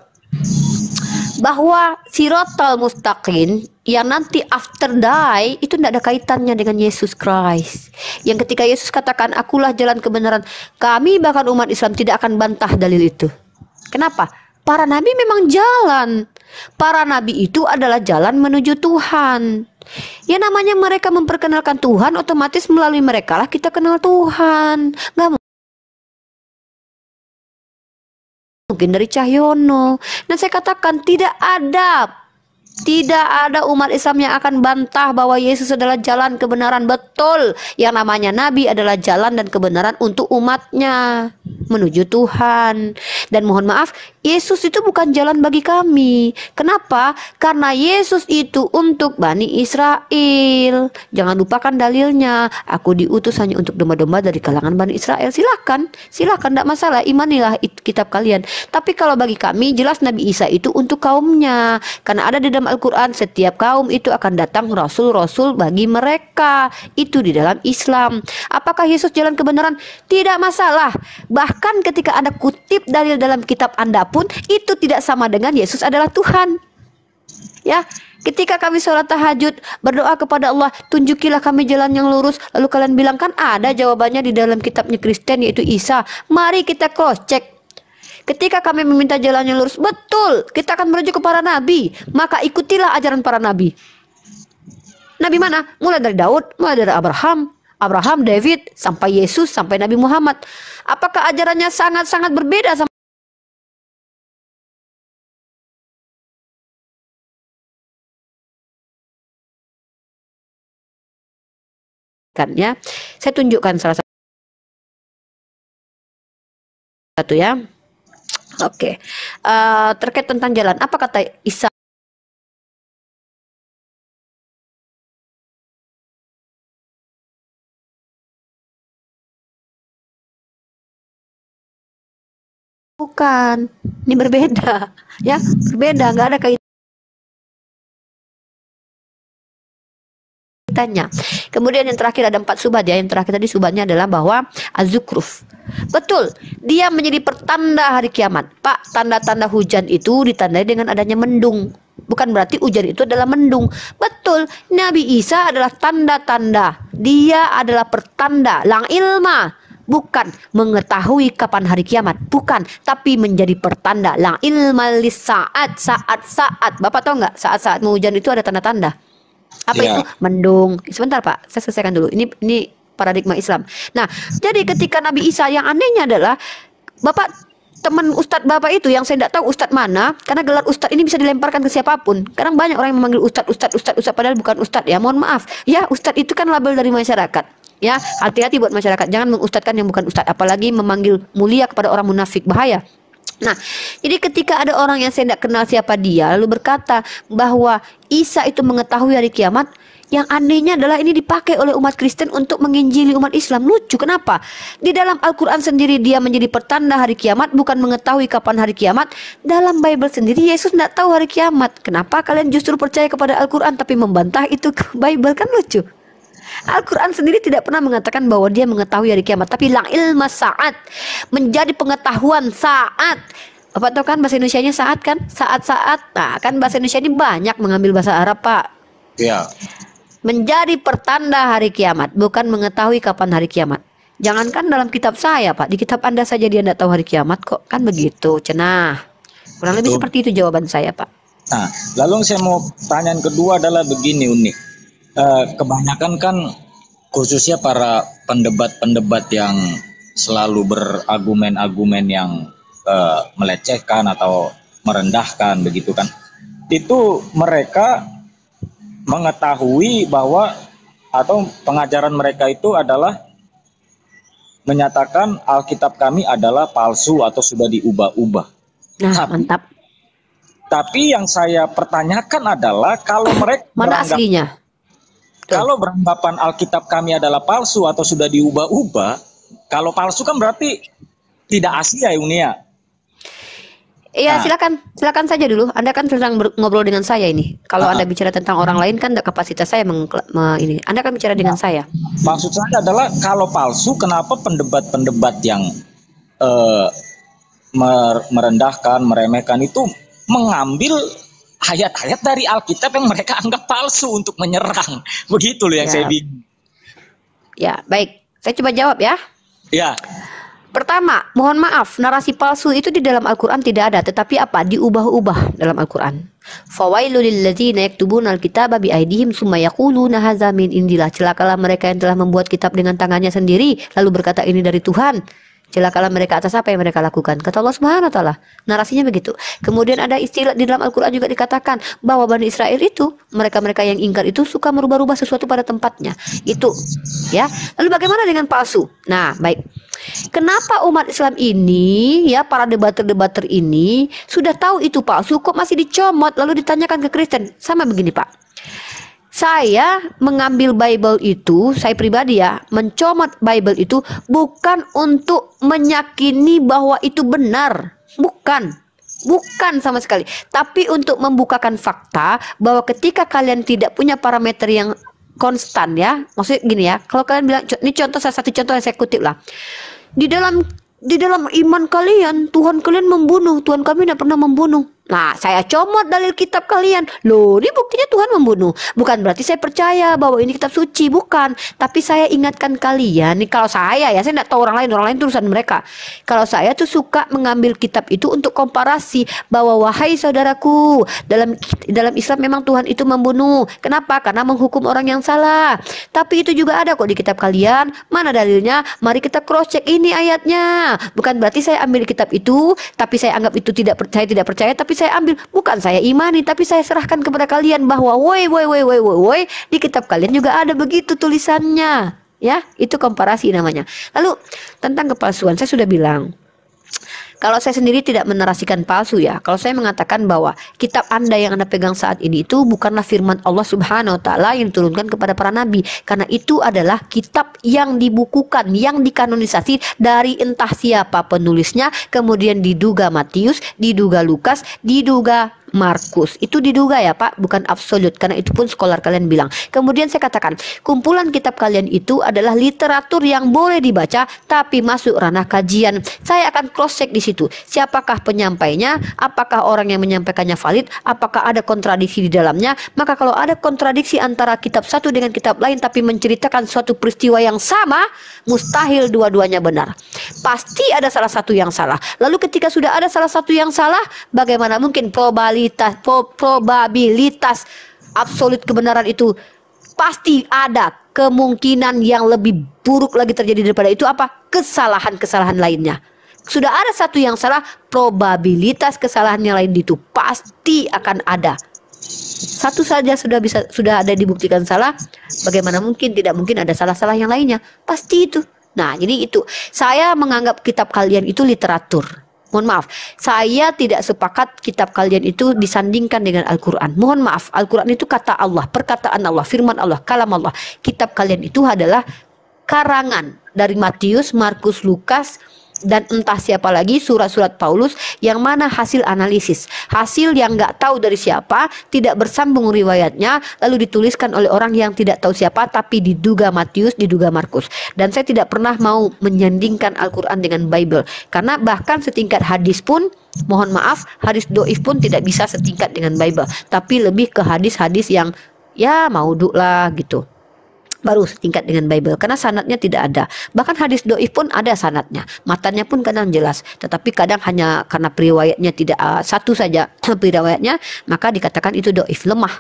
bahwa Siratal Mustaqim yang nanti after die itu tidak ada kaitannya dengan Yesus Christ. Yang ketika Yesus katakan akulah jalan kebenaran, kami bahkan umat Islam tidak akan bantah dalil itu. Kenapa? Para nabi memang jalan. Para nabi itu adalah jalan menuju Tuhan. Ya namanya mereka memperkenalkan Tuhan, otomatis melalui mereka lah kita kenal Tuhan. Nggak mungkin dari Cahyono. Nah, saya katakan tidak ada umat Islam yang akan bantah bahwa Yesus adalah jalan kebenaran. Betul, yang namanya Nabi adalah jalan dan kebenaran untuk umatnya menuju Tuhan. Dan mohon maaf, Yesus itu bukan jalan bagi kami. Kenapa? Karena Yesus itu untuk Bani Israel. Jangan lupakan dalilnya. Aku diutus hanya untuk domba-domba dari kalangan Bani Israel. Silakan, tidak masalah. Imanilah kitab kalian. Tapi kalau bagi kami, jelas Nabi Isa itu untuk kaumnya. Karena ada di dalam Al-Quran, setiap kaum itu akan datang rasul-rasul bagi mereka. Itu di dalam Islam. Apakah Yesus jalan kebenaran? Tidak masalah. Bahkan ketika Anda kutip dalil dalam kitab Anda pun, itu tidak sama dengan Yesus adalah Tuhan. Ya, ketika kami sholat tahajud, berdoa kepada Allah, tunjukilah kami jalan yang lurus. Lalu kalian bilang, kan ada jawabannya di dalam kitabnya Kristen, yaitu Isa. Mari kita cross check. Ketika kami meminta jalan yang lurus, betul, kita akan merujuk ke para nabi. Maka ikutilah ajaran para nabi. Nabi mana? Mulai dari Daud, mulai dari Abraham, David, sampai Yesus, sampai Nabi Muhammad. Apakah ajarannya sangat-sangat berbeda sama kan ya? Saya tunjukkan salah satu ya. Oke, terkait tentang jalan, apa kata Isa? Bukan, ini berbeda, ya, berbeda, nggak ada kaitannya. Kemudian yang terakhir ada 4 subat ya. Yang terakhir tadi subatnya adalah bahwa Az-Zukhruf. Betul, dia menjadi pertanda hari kiamat. Pak, tanda-tanda hujan itu ditandai dengan adanya mendung. Bukan berarti hujan itu adalah mendung. Betul, Nabi Isa adalah tanda-tanda. Dia adalah pertanda, lang ilma. Bukan mengetahui kapan hari kiamat, bukan, tapi menjadi pertanda, lang ilma lis saat-saat. Bapak tahu nggak, saat-saat mau hujan itu ada tanda-tanda. Apa itu? Mendung. Sebentar Pak, saya selesaikan dulu. Ini paradigma Islam. Nah, jadi ketika Nabi Isa, yang anehnya adalah Bapak, teman Ustadz Bapak itu yang saya tidak tahu Ustadz mana, karena gelar Ustadz ini bisa dilemparkan ke siapapun. Kadang banyak orang yang memanggil Ustadz padahal bukan Ustadz ya. Mohon maaf. Ya, Ustadz itu kan label dari masyarakat. Ya, hati-hati buat masyarakat. Jangan mengustadkan yang bukan Ustadz, apalagi memanggil mulia kepada orang munafik, bahaya. Nah, jadi ketika ada orang yang saya tidak kenal siapa dia, lalu berkata bahwa Isa itu mengetahui hari kiamat, yang anehnya adalah ini dipakai oleh umat Kristen untuk menginjili umat Islam. Lucu, kenapa? Di dalam Al-Quran sendiri dia menjadi pertanda hari kiamat, bukan mengetahui kapan hari kiamat. Dalam Bible sendiri Yesus tidak tahu hari kiamat. Kenapa kalian justru percaya kepada Al-Quran tapi membantah itu ke Bible? Kan lucu. Al-Quran sendiri tidak pernah mengatakan bahwa dia mengetahui hari kiamat, tapi lang ilma saat, menjadi pengetahuan saat. Bapak tahu kan bahasa Indonesianya saat kan? Saat-saat. Nah, kan bahasa Indonesia ini banyak mengambil bahasa Arab, Pak. Iya. Menjadi pertanda hari kiamat, bukan mengetahui kapan hari kiamat. Jangankan dalam kitab saya, Pak, di kitab Anda saja dia tidak tahu hari kiamat kok. Kan begitu, cenah. Kurang lebih seperti itu jawaban saya, Pak. Nah, lalu saya mau tanya yang kedua adalah begini, unik. Kebanyakan kan khususnya para pendebat-pendebat yang selalu berargumen-argumen yang melecehkan atau merendahkan begitu kan, itu mereka mengetahui bahwa atau pengajaran mereka itu adalah menyatakan Alkitab kami adalah palsu atau sudah diubah-ubah. Nah, mantap. Tapi yang saya pertanyakan adalah kalau mereka mana aslinya? Kalau beranggapan Alkitab kami adalah palsu atau sudah diubah-ubah, kalau palsu kan berarti tidak asli ya Unia. Iya, silakan saja dulu. Anda kan sedang ngobrol dengan saya ini. Kalau Anda bicara tentang orang lain kan kapasitas saya ini. Anda kan bicara dengan saya. Maksud saya adalah kalau palsu, kenapa pendebat-pendebat yang merendahkan, meremehkan itu mengambil ayat-ayat dari Alkitab yang mereka anggap palsu untuk menyerang. Begitu loh yang saya bingung. Ya, baik. Saya coba jawab ya. Ya. Pertama, mohon maaf, narasi palsu itu di dalam Al-Quran tidak ada, tetapi apa? Diubah-ubah dalam Al-Quran. Fawailul lilladzina yaktubuna al-kitaba biaidihim summa yaquluna hadza min indillah. Celakalah mereka yang telah membuat kitab dengan tangannya sendiri lalu berkata ini dari Tuhan. Celakalah mereka atas apa yang mereka lakukan. Kata Allah Subhanahu wa taala. Narasinya begitu. Kemudian ada istilah di dalam Al-Qur'an juga dikatakan bahwa Bani Israel itu, mereka-mereka yang ingkar itu suka merubah-rubah sesuatu pada tempatnya. Itu, ya. Lalu bagaimana dengan palsu? Nah, baik. Kenapa umat Islam ini, ya, para debater-debater ini sudah tahu itu palsu kok masih dicomot lalu ditanyakan ke Kristen? Sama begini, Pak. Saya mengambil Bible itu, saya pribadi ya, mencomot Bible itu bukan untuk meyakini bahwa itu benar. Bukan. Bukan sama sekali. Tapi untuk membukakan fakta bahwa ketika kalian tidak punya parameter yang konstan, ya. Maksudnya gini ya, kalau kalian bilang, ini contoh, salah satu contoh yang saya kutip lah. Di dalam iman kalian, Tuhan kalian membunuh, Tuhan kami tidak pernah membunuh. Nah, saya comot dalil kitab kalian. Loh, ini buktinya Tuhan membunuh. Bukan berarti saya percaya bahwa ini kitab suci, bukan. Tapi saya ingatkan kalian, nih kalau saya ya, saya tidak tahu orang lain itu urusan mereka. Kalau saya tuh suka mengambil kitab itu untuk komparasi bahwa wahai saudaraku, dalam Islam memang Tuhan itu membunuh. Kenapa? Karena menghukum orang yang salah. Tapi itu juga ada kok di kitab kalian. Mana dalilnya? Mari kita cross check ini ayatnya. Bukan berarti saya ambil kitab itu, tapi saya anggap itu saya tidak percaya, tapi saya ambil, bukan saya imani, tapi saya serahkan kepada kalian bahwa woi di kitab kalian juga ada begitu tulisannya, ya. Itu komparasi namanya. Lalu tentang kepalsuan saya sudah bilang, kalau saya sendiri tidak menarasikan palsu ya. Kalau saya mengatakan bahwa kitab Anda yang Anda pegang saat ini itu bukanlah firman Allah Subhanahu wa taala yang diturunkan kepada para nabi, karena itu adalah kitab yang dibukukan, yang dikanonisasi dari entah siapa penulisnya, kemudian diduga Matius, diduga Lukas, diduga Markus. Itu diduga ya Pak, bukan absolut, karena itu pun scholar kalian bilang. Kemudian saya katakan, kumpulan kitab kalian itu adalah literatur yang boleh dibaca tapi masuk ranah kajian. Saya akan cross check di situ. Siapakah penyampainya? Apakah orang yang menyampaikannya valid? Apakah ada kontradiksi di dalamnya? Maka kalau ada kontradiksi antara kitab satu dengan kitab lain tapi menceritakan suatu peristiwa yang sama, mustahil dua-duanya benar. Pasti ada salah satu yang salah. Lalu ketika sudah ada salah satu yang salah, bagaimana mungkin probabilitas absolut kebenaran itu? Pasti ada kemungkinan yang lebih buruk lagi terjadi daripada itu. Apa? Kesalahan-kesalahan lainnya. Sudah ada satu yang salah, probabilitas kesalahan yang lain itu pasti akan ada. Satu saja sudah ada dibuktikan salah, bagaimana mungkin tidak mungkin ada salah-salah yang lainnya? Pasti itu. Nah, jadi itu. Saya menganggap kitab kalian itu literatur. Mohon maaf, saya tidak sepakat kitab kalian itu disandingkan dengan Al-Quran. Mohon maaf, Al-Quran itu kata Allah, perkataan Allah, firman Allah, kalam Allah. Kitab kalian itu adalah karangan dari Matius, Markus, Lukas, dan entah siapa lagi, surat-surat Paulus, yang mana hasil analisis, hasil yang nggak tahu dari siapa, tidak bersambung riwayatnya, lalu dituliskan oleh orang yang tidak tahu siapa, tapi diduga Matius, diduga Markus. Dan saya tidak pernah mau menyandingkan Al-Quran dengan Bible, karena bahkan setingkat hadis pun, mohon maaf, hadis doif pun tidak bisa setingkat dengan Bible, tapi lebih ke hadis-hadis yang ya maudhu lah gitu, baru setingkat dengan Bible, karena sanadnya tidak ada. Bahkan hadis doif pun ada sanadnya, matanya pun kadang jelas, tetapi kadang hanya karena periwayatnya tidak satu saja periwayatnya, maka dikatakan itu doif, lemah.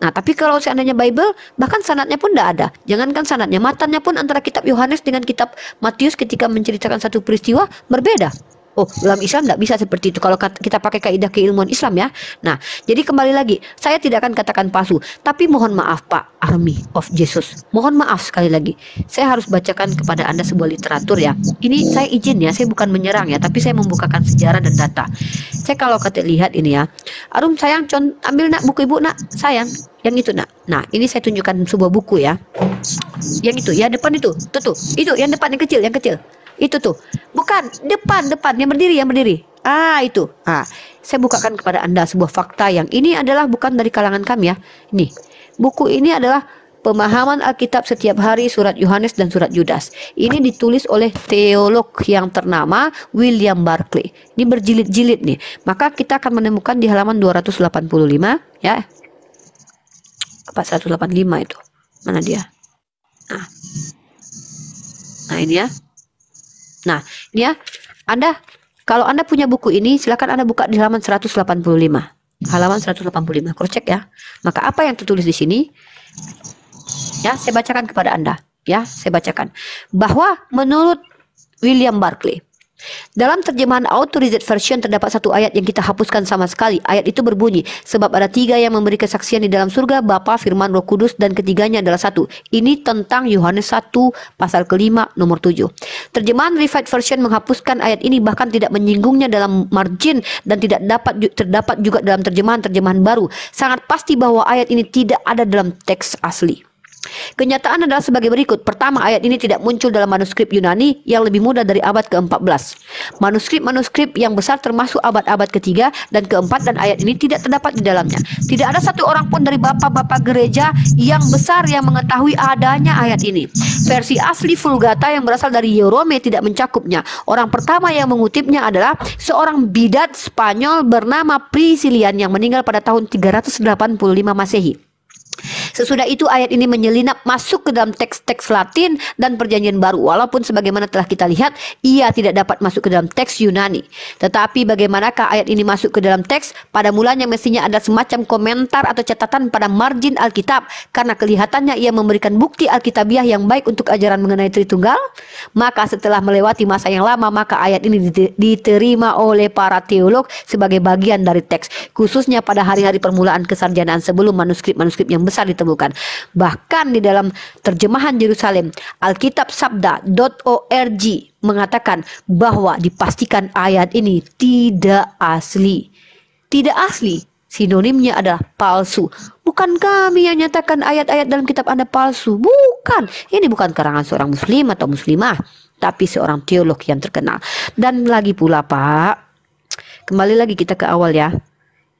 Nah, tapi kalau seandainya Bible, bahkan sanadnya pun tidak ada. Jangankan sanadnya, matanya pun antara kitab Yohanes dengan kitab Matius ketika menceritakan satu peristiwa berbeda. Oh, dalam Islam tidak bisa seperti itu kalau kita pakai kaidah keilmuan Islam ya. Nah, jadi kembali lagi, saya tidak akan katakan palsu, tapi mohon maaf Pak Army of Jesus, mohon maaf sekali lagi, saya harus bacakan kepada Anda sebuah literatur ya. Ini saya izin ya, saya bukan menyerang ya, tapi saya membukakan sejarah dan data. Saya kalau kata lihat ini ya, Arum sayang, ambil nak buku ibu nak, sayang, yang itu nak. Nah, ini saya tunjukkan sebuah buku ya. Yang itu, ya depan itu, tuh, itu yang depan yang kecil. Itu tuh, bukan depan yang berdiri. Itu. Saya bukakan kepada Anda sebuah fakta yang ini adalah bukan dari kalangan kami ya. Ini, buku ini adalah Pemahaman Alkitab Setiap Hari, Surat Yohanes dan Surat Yudas. Ini ditulis oleh teolog yang ternama William Barclay. Ini berjilid-jilid nih. Maka kita akan menemukan di halaman 285 ya. Apa 185 itu? Mana dia? Nah ini ya. Nah, ini ya, kalau Anda punya buku ini, silakan Anda buka di halaman 185. Halaman 185, cross check ya. Maka apa yang tertulis di sini? Ya, saya bacakan kepada Anda. Ya, saya bacakan. Bahwa menurut William Barclay, Dalam terjemahan Authorized Version terdapat satu ayat yang kita hapuskan sama sekali. Ayat itu berbunyi, sebab ada 3 yang memberi kesaksian di dalam surga, Bapa, Firman, Roh Kudus, dan ketiganya adalah satu. Ini tentang Yohanes 1 pasal ke-5 nomor 7. Terjemahan Revised Version menghapuskan ayat ini, bahkan tidak menyinggungnya dalam margin, dan tidak terdapat juga dalam terjemahan baru. Sangat pasti bahwa ayat ini tidak ada dalam teks asli. Kenyataan adalah sebagai berikut. Pertama, ayat ini tidak muncul dalam manuskrip Yunani yang lebih muda dari abad ke-14. Manuskrip yang besar termasuk abad-abad ketiga dan keempat, dan ayat ini tidak terdapat di dalamnya. Tidak ada satu orang pun dari bapak-bapak gereja yang besar yang mengetahui adanya ayat ini. Versi asli Vulgata yang berasal dari Yorome tidak mencakupnya. Orang pertama yang mengutipnya adalah seorang bidat Spanyol bernama Priscillian yang meninggal pada tahun 385 Masehi. Sesudah itu ayat ini menyelinap masuk ke dalam teks-teks Latin dan Perjanjian Baru, walaupun sebagaimana telah kita lihat ia tidak dapat masuk ke dalam teks Yunani. Tetapi bagaimanakah ayat ini masuk ke dalam teks? Pada mulanya mestinya ada semacam komentar atau catatan pada margin Alkitab, karena kelihatannya ia memberikan bukti Alkitabiah yang baik untuk ajaran mengenai Tritunggal. Maka setelah melewati masa yang lama, maka ayat ini diterima oleh para teolog sebagai bagian dari teks, khususnya pada hari-hari permulaan kesarjanaan sebelum manuskrip-manuskrip yang besar ditemukan. Bahkan di dalam terjemahan Yerusalem, alkitabsabda.org mengatakan bahwa dipastikan ayat ini tidak asli. Tidak asli, sinonimnya adalah palsu. Bukan kami yang nyatakan ayat-ayat dalam kitab Anda palsu. Bukan. Ini bukan karangan seorang muslim atau muslimah, tapi seorang teolog yang terkenal. Dan lagi pula, Pak, kembali lagi kita ke awal ya.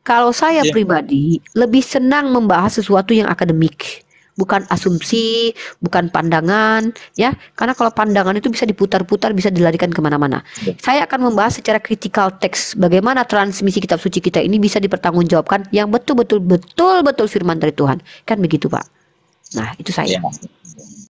Kalau saya pribadi lebih senang membahas sesuatu yang akademik, bukan asumsi, bukan pandangan, ya. Karena kalau pandangan itu bisa diputar-putar, bisa dilarikan kemana-mana. Saya akan membahas secara critical text, bagaimana transmisi kitab suci kita ini bisa dipertanggungjawabkan yang betul-betul firman dari Tuhan. Kan begitu, Pak. Nah, itu saya.